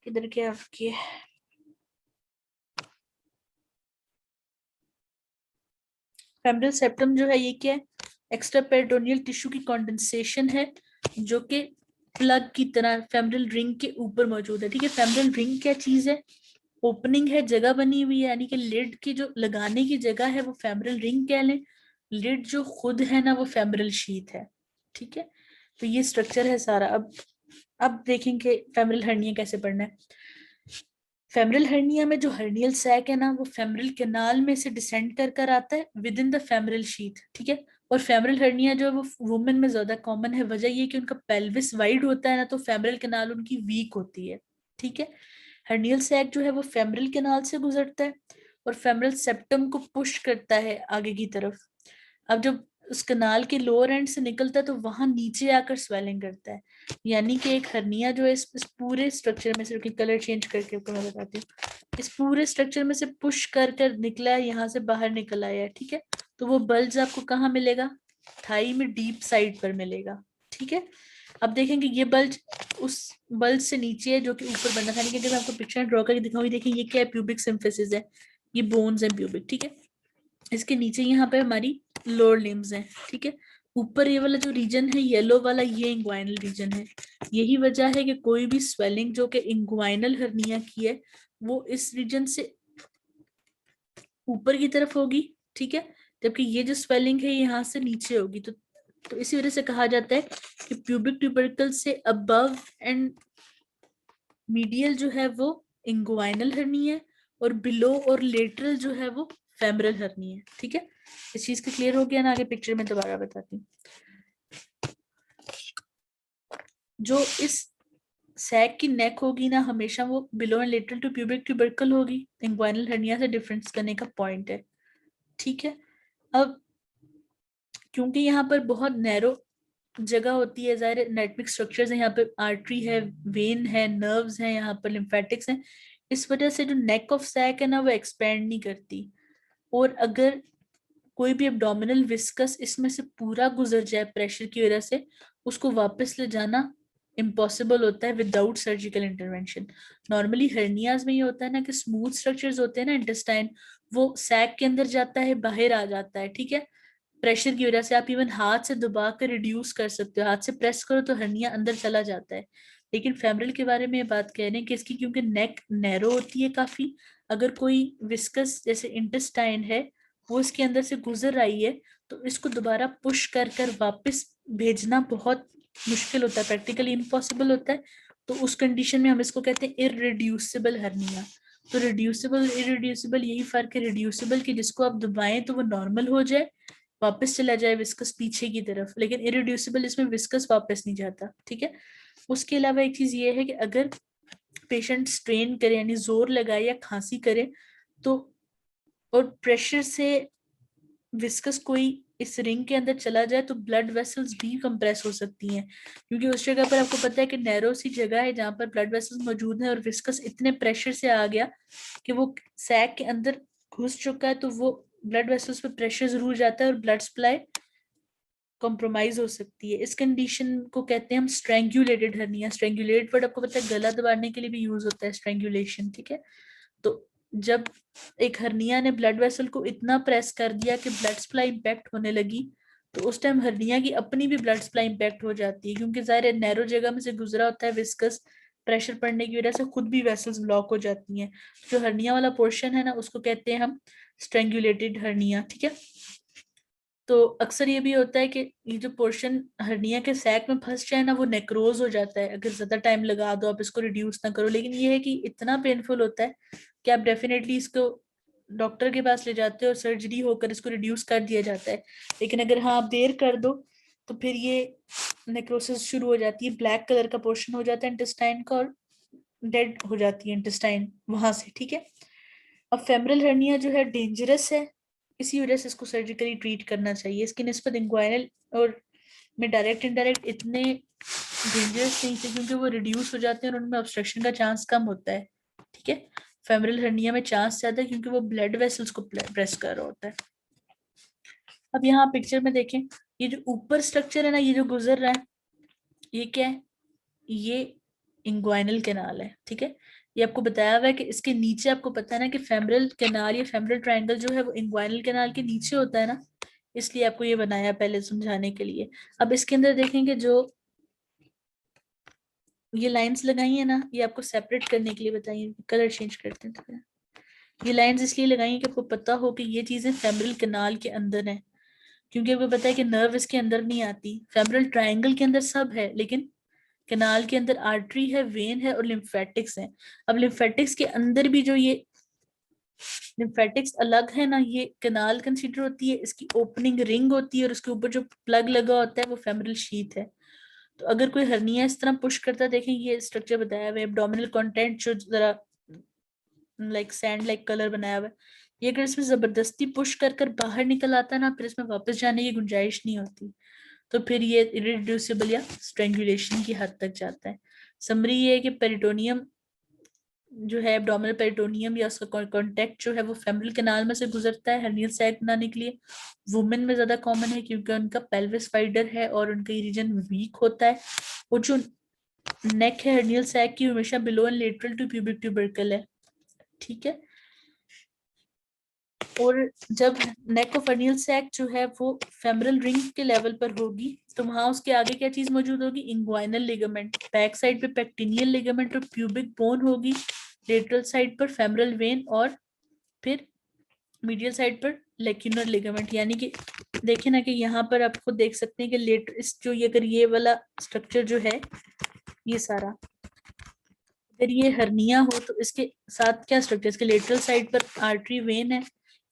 Speaker 1: किधर क्या आपकी फेमरल सेप्टम जो है ये क्या है, एक्स्ट्रा पेरिटोनियल टिश्यू की कंडेंसेशन है जो कि प्लग की तरह फेमरल रिंग के ऊपर मौजूद है, ठीक है। फेमरल रिंग क्या चीज है, ओपनिंग है, जगह बनी हुई है, यानी कि लिड की जो लगाने की जगह है वो फेमरल रिंग कह लें, लिड जो खुद है ना वो फेमरल शीथ है, ठीक है। तो ये स्ट्रक्चर है सारा। अब देखेंगे फेमरल हर्निया कैसे पढ़ना है। फेमरल हर्निया में जो हर्नियल सैक है ना वो फेमरल कैनाल में से डिसेंड कर कर आता है with in the femoral sheath, ठीक है। और फेमरल हर्निया जो है वो वुमेन में ज्यादा कॉमन है, वजह ये कि उनका पेल्विस वाइड होता है ना, तो फेमरल कैनाल उनकी वीक होती है, ठीक है। हर्नियल सैक जो है वो फेमरल कैनाल से गुजरता है और फेमरल सेप्टम को पुश करता है आगे की तरफ। अब जब उस कनाल के लोअर एंड से निकलता है तो वहां नीचे आकर स्वेलिंग करता है, यानी कि एक हर्निया जो है इस पूरे स्ट्रक्चर में से, कलर चेंज करके आपको मैं बताती हूँ, इस पूरे स्ट्रक्चर में से पुश कर कर निकला है, यहाँ से बाहर निकल आया है, ठीक है। तो वो बल्ज आपको कहाँ मिलेगा, थाई में डीप साइड पर मिलेगा, ठीक है। अब देखेंगे ये बल्ज उस बल्ज से नीचे है जो कि ऊपर बनना था, लेकिन अगर मैं आपको पिक्चर ड्रॉ करके दिखाऊंगी, देखिए ये क्या है, प्यूबिक सिम्फिसिस है, ये बोन्स है प्यूबिक, ठीक है। इसके नीचे यहाँ पे हमारी लोअर लिम्स हैं, ठीक है। ऊपर ये वाला जो रीजन है येलो वाला, ये इंग्वाइनल रीजन है। यही वजह है कि कोई भी स्वेलिंग जो कि इंग्वाइनल हर्निया की है वो इस रीजन से ऊपर की तरफ होगी, ठीक है, जबकि ये जो स्वेलिंग है यहाँ से नीचे होगी। तो इसी वजह से कहा जाता है कि प्यूबिक ट्यूबरकल से अबव एंड मीडियल जो है वो इंग्वाइनल हर्नी है, और बिलो और लेटरल जो है वो फेमरल हर्नी है, ठीक है। इस चीज का क्लियर हो गया ना, आगे पिक्चर में दोबारा बताती हूँ। जो इस सैक की नेक होगी ना हमेशा वो below and lateral to pubic tubercle होगी, इंग्वाइनल हर्निया से डिफरेंस करने का पॉइंट है। ठीक है, अब क्योंकि यहाँ पर बहुत नैरो जगह होती है, जाहिर एनाटॉमिक स्ट्रक्चर्स है, यहाँ पे आर्टरी है, वेन है, नर्व्स हैं, यहाँ पर लिम्फेटिक्स हैं, इस वजह से जो नेक ऑफ सैक है ना वो एक्सपेंड नहीं करती। और अगर कोई भी एब्डोमिनल विस्कस इसमें से पूरा गुजर जाए प्रेशर की वजह से, उसको वापस ले जाना इम्पॉसिबल होता है without surgical intervention. Normally hernias में ये होता है ना कि स्मूथ स्ट्रक्चर्स होते हैं ना इंटेस्टाइन, वो सैक के अंदर जाता है, बाहर आ जाता है। ठीक है, प्रेशर की वजह से आप इवन हाथ से दबा कर रिड्यूस कर सकते हो, हाथ से प्रेस करो तो हर्निया अंदर चला जाता है। लेकिन फेमरल के बारे में ये बात कह रहे हैं कि इसकी क्योंकि नेक नैरो होती है काफी, अगर कोई विस्कस जैसे इंटेस्टाइन है वो इसके अंदर से गुजर आई है, तो इसको दोबारा पुश कर कर वापस भेजना बहुत मुश्किल होता है, प्रैक्टिकली इम्पॉसिबल होता है। तो उस कंडीशन में हम इसको कहते हैं इररिड्यूसिबल हर्निया। तो रिड्यूसिबल इररिड्यूसिबल यही फर्क है, रिड्यूसिबल कि जिसको आप दबाएं तो वो नॉर्मल हो जाए, वापस चला जाए विस्कस पीछे की तरफ, लेकिन इरिड्यूसिबल इसमें विस्कस वापस नहीं जाता। ठीक है, उसके अलावा एक चीज ये है कि अगर पेशेंट स्ट्रेन करे यानी जोर लगाए या खांसी करे तो, और प्रेशर से विस्कस कोई इस रिंग के अंदर चला जाए तो ब्लड वेसल्स भी कंप्रेस हो सकती हैं, क्योंकि उस जगह पर आपको पता है कि नैरो सी जगह है जहां पर ब्लड वेसल्स मौजूद है और विस्कस इतने प्रेशर से आ गया कि वो सैक के अंदर घुस चुका है, तो वो ब्लड वेसल्स पे प्रेशर जरूर जाता है और ब्लड सप्लाई कॉम्प्रोमाइज हो सकती है। इस कंडीशन को कहते हैं हम स्ट्रेंगुलेटेड हर्निया। स्ट्रेंगुलेट वर्ड आपको पता है गला दबाने के लिए भी यूज होता है, स्ट्रेंगुलेशन। ठीक है, तो जब एक हर्निया ने ब्लड वेसल को इतना प्रेस कर दिया कि ब्लड सप्लाई इंपैक्ट होने लगी, तो उस टाइम हर्निया की अपनी भी ब्लड सप्लाई इंपैक्ट हो जाती है, क्योंकि जाहिर नैरो जगह में से गुजरा होता है विस्कस, प्रेशर पड़ने की वजह से खुद भी वेसल्स ब्लॉक हो जाती हैं। जो हर्निया वाला पोर्शन है ना उसको कहते हैं हम स्ट्रेंगुलेटेड हर्निया। ठीक है, तो अक्सर ये भी होता है कि ये जो पोर्शन हर्निया के सैक में फंस जाए ना वो नेक्रोज हो जाता है अगर ज्यादा टाइम लगा दो, आप इसको रिड्यूस ना करो। लेकिन ये है कि इतना पेनफुल होता है कि आप डेफिनेटली इसको डॉक्टर के पास ले जाते हो और सर्जरी होकर इसको रिड्यूस कर दिया जाता है। लेकिन अगर हाँ आप देर कर दो तो फिर ये नेक्रोसिस शुरू हो जाती है, ब्लैक कलर का पोर्शन हो जाता है इंटेस्टाइन का और डेड हो जाती है इंटेस्टाइन वहां से। ठीक है, अब फेमरल हर्निया जो है डेंजरस है, इसी वजह से इसको सर्जिकली ट्रीट करना चाहिए। इसकी निस्बत इंग्वाइनल और में डायरेक्ट इनडायरेक्ट इतने डेंजरस नहीं थे, क्योंकि वो रिड्यूस हो जाते हैं और उनमें ऑब्स्ट्रक्शन का चांस कम होता है। ठीक है, फेमरल हर्निया में चांस ज्यादा है क्योंकि वो ब्लड वेसल्स को प्रेस कर रहा होता है। अब यहाँ पिक्चर में देखें, ये जो ऊपर स्ट्रक्चर है ना, ये जो गुजर रहा है, ये क्या है? ये इंग्वाइनल कैनाल है। ठीक है, ये आपको बताया हुआ है कि इसके नीचे आपको पता है ना कि फेमरल कैनाल या फेमरल ट्रायंगल जो है वो इंग्वाइनल कैनाल के नीचे होता है ना, इसलिए आपको ये बनाया पहले समझाने के लिए। अब इसके अंदर देखेंगे जो ये लाइंस लगाई है ना, ये आपको सेपरेट करने के लिए बताइए, कलर चेंज करते हैं थोड़ा। ये लाइंस इसलिए लगाई है कि आपको पता हो कि ये चीजें फेमरल कैनाल के अंदर है, क्योंकि आपको पता है कि नर्व इसके अंदर नहीं आती। फेमरल ट्रायंगल के अंदर सब है, लेकिन कैनाल के अंदर आर्टरी है, वेन है और लिम्फेटिक्स है। अब लिम्फेटिक्स के अंदर भी जो ये लिम्फेटिक्स अलग है ना, ये कैनाल कंसीडर होती है, इसकी ओपनिंग रिंग होती है और उसके ऊपर जो प्लग लगा होता है वो फेमरल शीथ है। तो अगर कोई हर्निया इस तरह पुश करता है, देखें ये स्ट्रक्चर बताया हुआ है, एब्डोमिनल कंटेंट जो जरा लाइक सैंड लाइक कलर बनाया हुआ है, ये अगर इसमें जबरदस्ती पुश कर कर बाहर निकल आता है ना, फिर इसमें वापस जाने की गुंजाइश नहीं होती, तो फिर ये इरिड्यूसिबल या स्ट्रेंगुलेशन की हद तक जाता है। समरी ये है कि पेरिटोनियम जो है, एब्डोमिनल पेरिटोनियम या उसका कॉन्टेक्ट जो है वो फेमरल कैनाल में से गुजरता है हर्नियल सैक बनाने के लिए। वुमेन में ज्यादा कॉमन है क्योंकि उनका पेल्विस वाइडर है और उनका ये रीजन वीक होता है। और जो नेक है हर्नियल सैक की हमेशा below and lateral to pubic tubercle है। ठीक है, और जब नेक ऑफ हर्नियल सैक जो है वो फेमरल रिंग के लेवल पर होगी, तो वहां उसके आगे क्या चीज मौजूद होगी? इंग्वाइनल लिगामेंट, बैक साइड पे पेक्टिनियल लिगामेंट और प्यूबिक बोन होगी, लेटरल साइड पर फेमरल वेन और फिर मीडियल साइड पर लेक्यूनर लिगामेंट। यानी कि देखें ना कि यहाँ पर आपको देख सकते हैं कि लेटर इस जो ये अगर ये वाला स्ट्रक्चर जो है ये सारा, अगर ये हर्निया हो तो इसके साथ क्या स्ट्रक्चर, इसके लेटरल साइड पर आर्टरी वेन है,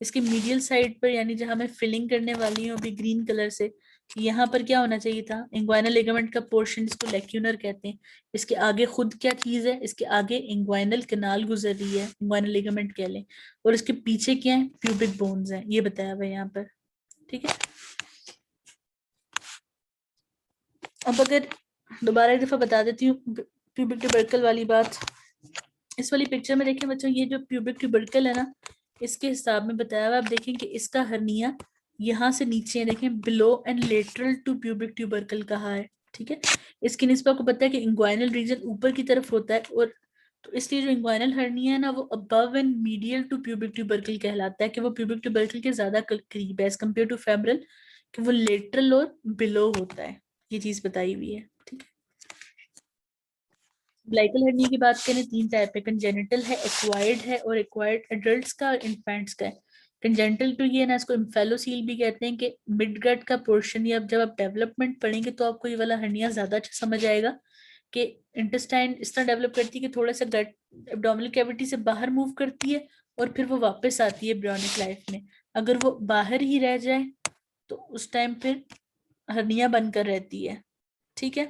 Speaker 1: इसके मीडियल साइड पर, यानी जहां मैं फिलिंग करने वाली हूँ अभी ग्रीन कलर से, यहाँ पर क्या होना चाहिए था, इंग्वाइनल लिगामेंट का पोर्शन, जिसको लेक्यूनर कहते हैं। इसके आगे खुद क्या चीज है, इसके आगे इंग्वाइनल कैनाल गुजर रही है, इंग्वाइनल लिगामेंट कह लें, और इसके पीछे क्या है, प्यूबिक बोन्स हैं, ये बताया हुआ है यहाँ पर। ठीक है, अब अगर दोबारा एक दफा बता देती हूँ प्यूबिक ट्यूबरकल वाली बात। इस वाली पिक्चर में देखें बच्चों, ये जो प्यूबिक ट्यूबरकल है ना, इसके हिसाब में बताया हुआ, आप देखें कि इसका हर्निया यहाँ से नीचे है, देखें below and lateral to pubic tubercle कहा है। ठीक है, इसकी निस्बत को पता है कि इंग्वाइनल रीजन ऊपर की तरफ होता है, और तो इसलिए जो इंग्वाइनल हर्निया है ना, वो above and medial to pubic tubercle कहलाता है, कि वो प्यूबिक ट्यूबरकल के ज्यादा करीब है एज कम्पेयर टू फेमरल, कि वो लेटरल और बिलो होता है। ये चीज बताई हुई है। ठीक है, ग्लाइकल हर्निया की बात करें, तीन टाइप है, कंजेनिटल है, एक्वायर्ड है, और एक्वायर्ड एडल्ट्स का और इन्फेंट्स का है। कंजेनिटल तो ये ना, इसको इम्फेलोसील भी कहते हैं, कि मिड गट का पोर्शन, या जब आप डेवलपमेंट पढ़ेंगे तो आपको ये वाला हर्निया ज्यादा अच्छा समझ आएगा, कि इंटेस्टाइन इस तरह डेवलप करती है कि थोड़ा सा गट एब्डोमिनल कैविटी से बाहर मूव करती है, और फिर वो वापस आती है एम्ब्रियोनिक लाइफ में। अगर वो बाहर ही रह जाए तो उस टाइम फिर हर्निया बनकर रहती है। ठीक है,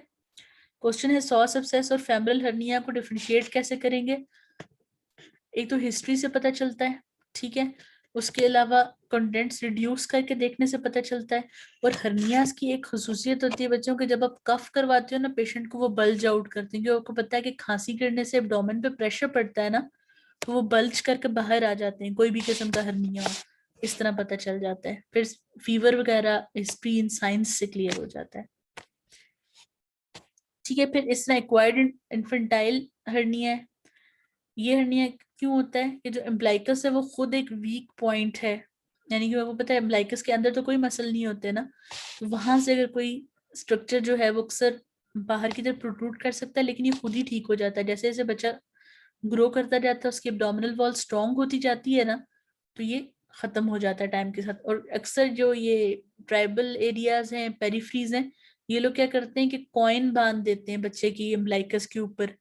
Speaker 1: क्वेश्चन है सॉस एब्सेस और फेमरल हर्निया को डिफरेंशिएट कैसे करेंगे। एक तो हिस्ट्री से पता चलता है, ठीक है, उसके अलावा कंटेंट्स रिड्यूस करके देखने से पता चलता है। और हर्नियास की एक खसूसियत होती है बच्चों के, जब आप कफ करवाते हो ना पेशेंट को, वो बल्ज आउट करते हैं, क्योंकि आपको पता है कि खांसी करने से एब्डोमेन पे प्रेशर पड़ता है ना, तो वो बल्ज करके बाहर आ जाते हैं, कोई भी किस्म का हर्निया हो, इस तरह पता चल जाता है। फिर फीवर वगैरह हिस्ट्री इन साइंस से क्लियर हो जाता है। ठीक है, फिर इस तरह एक्वायर्ड इन्फेंटाइल हर्निया है। ये हर्निया क्यों होता है, कि जो एम्ब्लाइकस है वो खुद एक वीक पॉइंट है, यानी कि आपको पता है एम्ब्लाइकस के अंदर तो कोई मसल नहीं होते ना, तो वहां से अगर कोई स्ट्रक्चर जो है वो अक्सर बाहर की तरफ प्रोट्रूड कर सकता है, लेकिन ये खुद ही ठीक हो जाता है। जैसे जैसे बच्चा ग्रो करता जाता है, उसकी एब्डोमिनल वॉल स्ट्रांग होती जाती है ना, तो ये खत्म हो जाता है टाइम के साथ। और अक्सर जो ये ट्राइबल एरियाज हैं, पेरिफ्रीज हैं, ये लोग क्या करते हैं कि कॉइन बांध देते हैं बच्चे की एम्ब्लाइकस के ऊपर,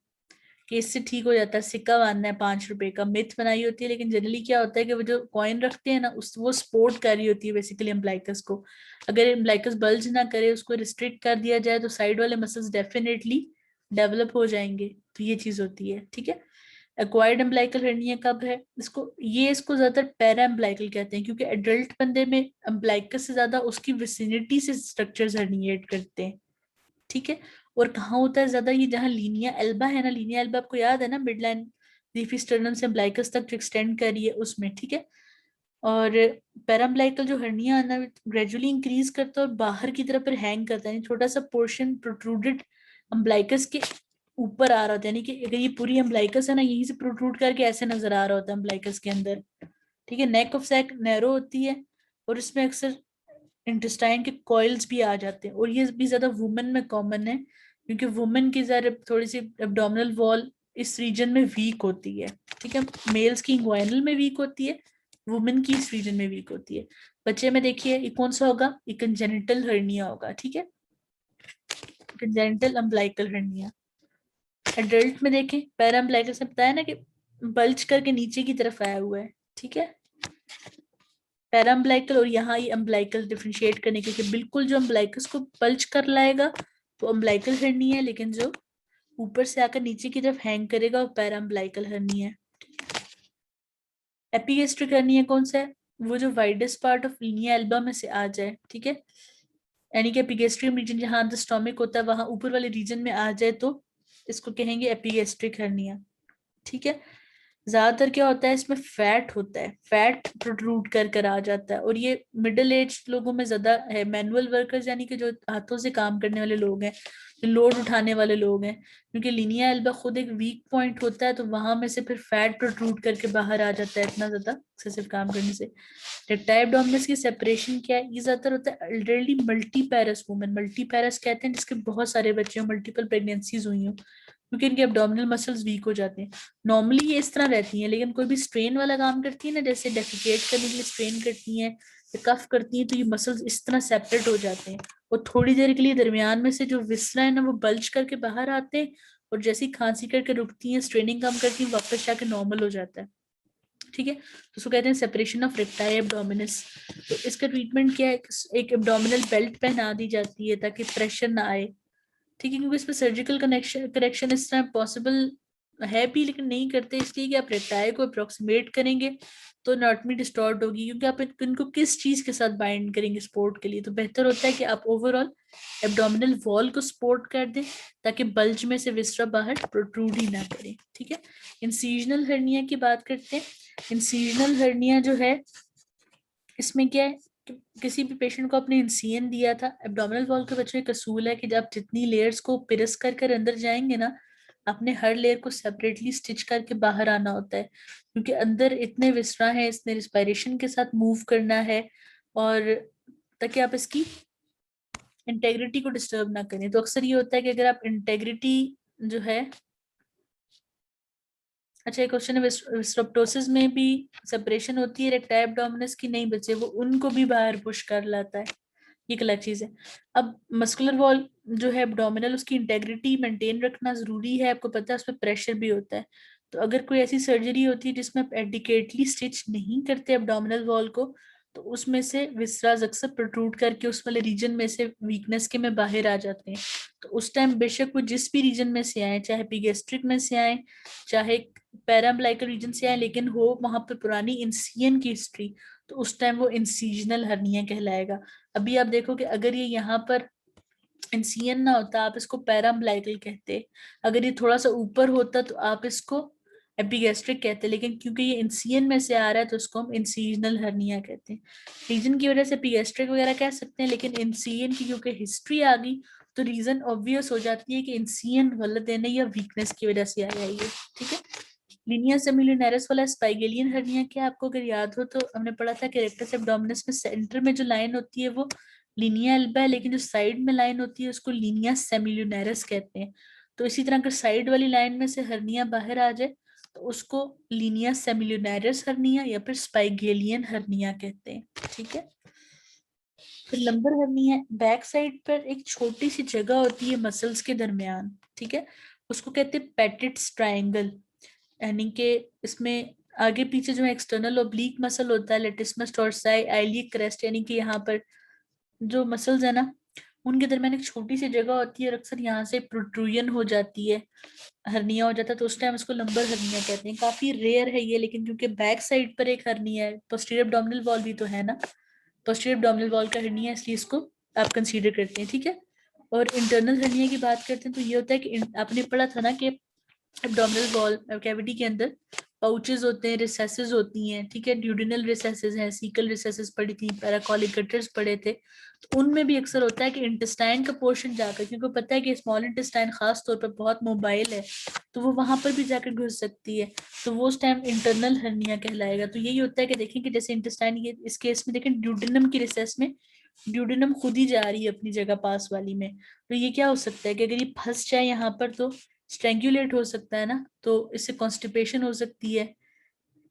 Speaker 1: कि इससे ठीक हो जाता है, सिक्का बांधना है 5 रुपए का, मिथ बनाई होती है। लेकिन जनरली क्या होता है कि वो जो कॉइन रखते हैं ना, उस वो सपोर्ट कर रही होती है बेसिकली एम्ब्लाइकस को। अगर एम्ब्लाइकस बल्ज ना करे, उसको रिस्ट्रिक्ट कर दिया जाए, तो साइड वाले मसल्स डेफिनेटली डेवलप हो जाएंगे। तो ये चीज होती है। ठीक है, एक्वायर्ड एम्ब्लाइकल हर्निया कब है, इसको ज्यादातर पैरा एम्ब्लाइकल कहते हैं, क्योंकि एडल्ट बंदे में एम्ब्लाइकस से ज्यादा उसकी विसिनिटी से स्ट्रक्चर्स हर्निएट करते हैं। ठीक है, और कहाँ होता है ज्यादा, ये जहाँ लीनिया एल्बा है ना, लीनिया एल्बा आपको याद है ना, मिडलाइन लीफी स्टर्नम से अम्ब्लाइकस तक जो एक्सटेंड कर रही है उसमें। ठीक है, और पैराम्ब्लाइकल जो हर्निया है ना, ग्रेजुअली इंक्रीज करता है और बाहर की तरफ फिर हैंग करता है, यानी छोटा सा पोर्शन प्रोट्रूडेड अम्ब्लाइकस के ऊपर आ रहा होता है, यानी कि अगर ये पूरी अम्ब्लाइकस है ना, यहीं से प्रोट्रूड करके ऐसे नजर आ रहा होता है अम्ब्लाइकस के अंदर। ठीक है, नेक ऑफ सैक नैरो होती है, और इसमें अक्सर इंटेस्टाइन के कॉइल्स भी आ जाते हैं, और ये भी ज्यादा वुमेन में कॉमन है, क्योंकि वुमेन की जरा थोड़ी सी एब्डोमिनल वॉल इस रीजन में वीक होती है। ठीक है, मेल्स की इंग्वाइनल में वीक होती है, वुमेन की इस रीजन में वीक होती है। बच्चे में देखिए ये कौन सा होगा, ये कंजेनिटल हर्निया होगा। ठीक है, कंजेनिटल अम्ब्लाइकल हर्निया। एडल्ट में देखें पैरा अम्ब्लाइकल से बताया ना कि बल्ज करके नीचे की तरफ आया हुआ है। ठीक है, पैराम्ब्लाइकल और यहाँ ये अम्ब्लाइकल डिफरेंशिएट करने के, बिल्कुल जो अम्ब्लाइकस को पल्च कर लाएगा तो अम्ब्लाइकल हर्निया है, लेकिन जो ऊपर से आकर नीचे की तरफ हैंग करेगा वो पैराम्ब्लाइकल हर्निया है। एपिगेस्ट्रिक हर्निया कौन सा है, वो जो widest part of Linnaea Elba में से आ जाए। ठीक है, यानी कि एपिगेस्ट्रियम रीजन जहाँ द स्टोमिक होता है वहां ऊपर वाले रीजन में आ जाए, तो इसको कहेंगे एपिगेस्ट्रिक हर्निया। ठीक है, ज्यादातर क्या होता है इसमें फैट होता है, फैट प्रोट्रूड कर कर आ जाता है, और ये मिडिल एज लोगों में ज्यादा है, मैनुअल वर्कर्स यानी कि जो हाथों से काम करने वाले लोग हैं, जो लोड उठाने वाले लोग हैं, क्योंकि लिनिया एल्बा खुद एक वीक पॉइंट होता है, तो वहां में से फिर फैट प्रोट्रूड करके बाहर आ जाता है इतना ज्यादा एक्सेसिव काम करने से। रेक्टाइल डोमिनस की सेपरेशन क्या है, ये ज्यादातर होता है एल्डरली मल्टी पैरस वुमेन, मल्टी पैरस कहते हैं जिसके बहुत सारे बच्चे हो, मल्टीपल प्रेगनेंसीज हुई हो, क्योंकि इनके एब्डोमिनल मसल्स वीक हो जाते हैं। नॉर्मली ये इस तरह रहती हैं, लेकिन कोई भी स्ट्रेन वाला काम करती है ना, जैसे डेफिकेट करने के लिए स्ट्रेन करती हैं या कफ करती हैं, तो ये मसल्स इस तरह सेपरेट हो जाते हैं, और थोड़ी देर के लिए दरमियान में से जो विसरा है ना वो बल्ज करके बाहर आते हैं, और जैसे ही खांसी करके रुकती हैं, स्ट्रेनिंग कम करती हैं, वापस जाके नॉर्मल हो जाता है। ठीक है। तो उसको कहते हैं सेपरेशन ऑफ रेक्टाई एब्डोमिनस। तो इसका ट्रीटमेंट क्या है, एक एब्डोमिनल बेल्ट पहना दी जाती है ताकि प्रेशर ना आए, ठीक है, क्योंकि इसमें सर्जिकल कनेक्शन करेक्शन इस तरह पॉसिबल है भी, लेकिन नहीं करते इसलिए कि आप रेक्टाई को अप्रोक्सीमेट करेंगे तो एनाटॉमी डिस्टॉर्ट होगी, क्योंकि आप इनको किस चीज के साथ बाइंड करेंगे सपोर्ट के लिए। तो बेहतर होता है कि आप ओवरऑल एब्डोमिनल वॉल को सपोर्ट कर दें ताकि बल्ज में से विसरा बाहर प्रोट्रूड ही ना करे, ठीक है। इंसीजनल हर्निया की बात करते हैं। इंसीजनल हर्निया जो है, इसमें क्या है कि किसी भी पेशेंट को आपने इंसियन दिया था, एब्डोमिनल वॉल के बच्चों एक असूल है कि जब जितनी लेयर्स को पिरस कर कर अंदर जाएंगे ना, आपने हर लेयर को सेपरेटली स्टिच करके बाहर आना होता है, क्योंकि अंदर इतने विसरा है, इसने रिस्पायरेशन के साथ मूव करना है, और ताकि आप इसकी इंटेग्रिटी को डिस्टर्ब ना करें। तो अक्सर ये होता है कि अगर आप इंटेग्रिटी जो है, अच्छा एक क्वेश्चन है, विस्ट्रोप्टोसिस में भी सेपरेशन होती है रेक्टाई एब्डोमिनस की? नहीं बच्चे, वो उनको भी बाहर पुश कर लाता है, ये एक अलग चीज है। अब मस्कुलर वॉल जो है एब्डोमिनल, उसकी इंटेग्रिटी मेंटेन रखना जरूरी है, आपको पता है उसमें प्रेशर भी होता है। तो अगर कोई ऐसी सर्जरी होती है जिसमें आप एडिकेटली स्टिच नहीं करते एब्डोमिनल वॉल को, तो उसमें से विसराज अक्सर प्रोट्रूड करके उस वाले रीजन में से वीकनेस के में बाहर आ जाते हैं। तो उस टाइम बेशक वो जिस भी रीजन में से आए, चाहे पीगेस्ट्रिक में से आए, चाहे पैराम्बलाइकल रीजन से आए, लेकिन हो वहां पर पुरानी इंसियन की हिस्ट्री, तो उस टाइम वो इंसीजनल हर्निया कहलाएगा। अभी आप देखो कि अगर ये यहाँ पर इंसियन ना होता, आप इसको पैराम्बलाइकल कहते। अगर ये थोड़ा सा ऊपर होता तो आप इसको एपिगैस्ट्रिक कहते, लेकिन क्योंकि ये इंसियन में से आ रहा है तो इसको हम इंसीजनल हर्निया कहते हैं। रीजन की वजह से एपिगैस्ट्रिक वगैरह कह सकते हैं, लेकिन इंसियन की क्योंकि हिस्ट्री आ गई तो रीजन ऑब्वियस हो जाती है कि इंसियन गलत है नहीं, या वीकनेस की वजह से आया ये, ठीक है। लीनिया सेमिलिनेरिस वाला स्पाइगेलियन हर्निया क्या, आपको अगर याद हो तो हमने पढ़ा था कि रेक्टस एब्डोमिनस में सेंटर में जो लाइन होती है वो लीनिया एल्बा है, लेकिन जो साइड में लाइन होती है उसको लीनिया सेमिलिनेरिस कहते हैं। तो इसी तरह अगर साइड वाली लाइन में से हर्निया बाहर आ जाए तो उसको लीनिया सेमिलिनेरिस हर्निया या फिर स्पाइगेलियन हर्निया कहते हैं, ठीक है। फिर लंबर हर्निया है, बैक साइड पर एक छोटी सी जगह होती है मसल्स के दरमियान, ठीक है, उसको कहते हैं पेटिट्स ट्रायंगल, यानी कि इसमें आगे पीछे जो एक्सटर्नल ओब्लीक मसल होता है, लेटिसमस टॉर्साई, आइलियक क्रेस्ट, यानी कि यहाँ पर जो मसल्स है ना, उनके दरमियान एक छोटी सी जगह होती है और अक्सर यहाँ से प्रोट्रूजन हो जाती है, हर्निया हो जाता है, तो उस टाइम उसको लंबर हर्निया कहते हैं। काफी रेयर है ये, लेकिन क्योंकि बैक साइड पर एक हर्निया है, पोस्टीरियर एब्डोमिनल वॉल भी तो है ना, पोस्टीरियर एब्डोमिनल वॉल का हर्निया है, इसलिए इसको आप कंसीडर करते हैं, ठीक है। और इंटरनल हर्निया की बात करते हैं तो ये होता है कि आपने पढ़ा था ना कि एब्डोमिनल वॉल कैविटी के अंदर पाउचेस होते हैं, रिसेसेस होती हैं, ठीक है, ड्यूडिनल रिसेसेस हैं, सीकल रिसेसेस पड़ी थी, पैराकोलिक गटर्स पड़े थे। तो उनमें भी अक्सर होता है कि इंटेस्टाइन का पोर्शन जाकर, क्योंकि पता है कि स्मॉल इंटेस्टाइन खास तौर पर बहुत मोबाइल है, तो वो वहां पर भी जाकर घुस सकती है, तो वो उस टाइम इंटरनल हर्निया कहलाएगा। तो यही होता है कि देखें कि जैसे इंटेस्टाइन, ये इस केस में देखें ड्यूडिनम की रिसेस में ड्यूडिनम खुद ही जा रही है अपनी जगह पास वाली में, तो ये क्या हो सकता है कि अगर ये फंस जाए यहाँ पर तो स्ट्रेंगुलेट हो सकता है ना, तो इससे कॉन्स्टिपेशन हो सकती है,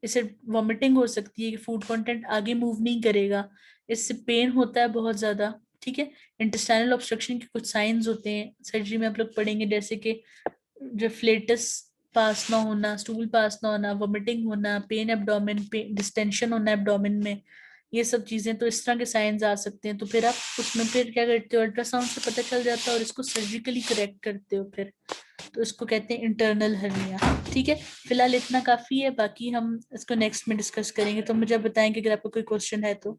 Speaker 1: इससे वॉमिटिंग हो सकती है कि फूड कंटेंट आगे मूव नहीं करेगा, इससे पेन होता है बहुत ज्यादा, ठीक है। इंटेस्टाइनल ऑब्स्ट्रक्शन के कुछ साइंस होते हैं, सर्जरी में आप लोग पढ़ेंगे, जैसे कि जो फ्लेटस पास ना होना, स्टूल पास ना होना, वॉमिटिंग होना, पेन एब्डोमेन, डिस्टेंशन होना एब्डोमेन में, ये सब चीजें, तो इस तरह के साइंस आ सकते हैं। तो फिर आप उसमें फिर क्या करते हो, अल्ट्रासाउंड से पता चल जाता है और इसको सर्जिकली करेक्ट करते हो फिर, तो इसको कहते हैं इंटरनल हर्निया, ठीक है। फिलहाल इतना काफी है, बाकी हम इसको नेक्स्ट में डिस्कस करेंगे। तो मुझे बताएंगे अगर आपको कोई क्वेश्चन है तो।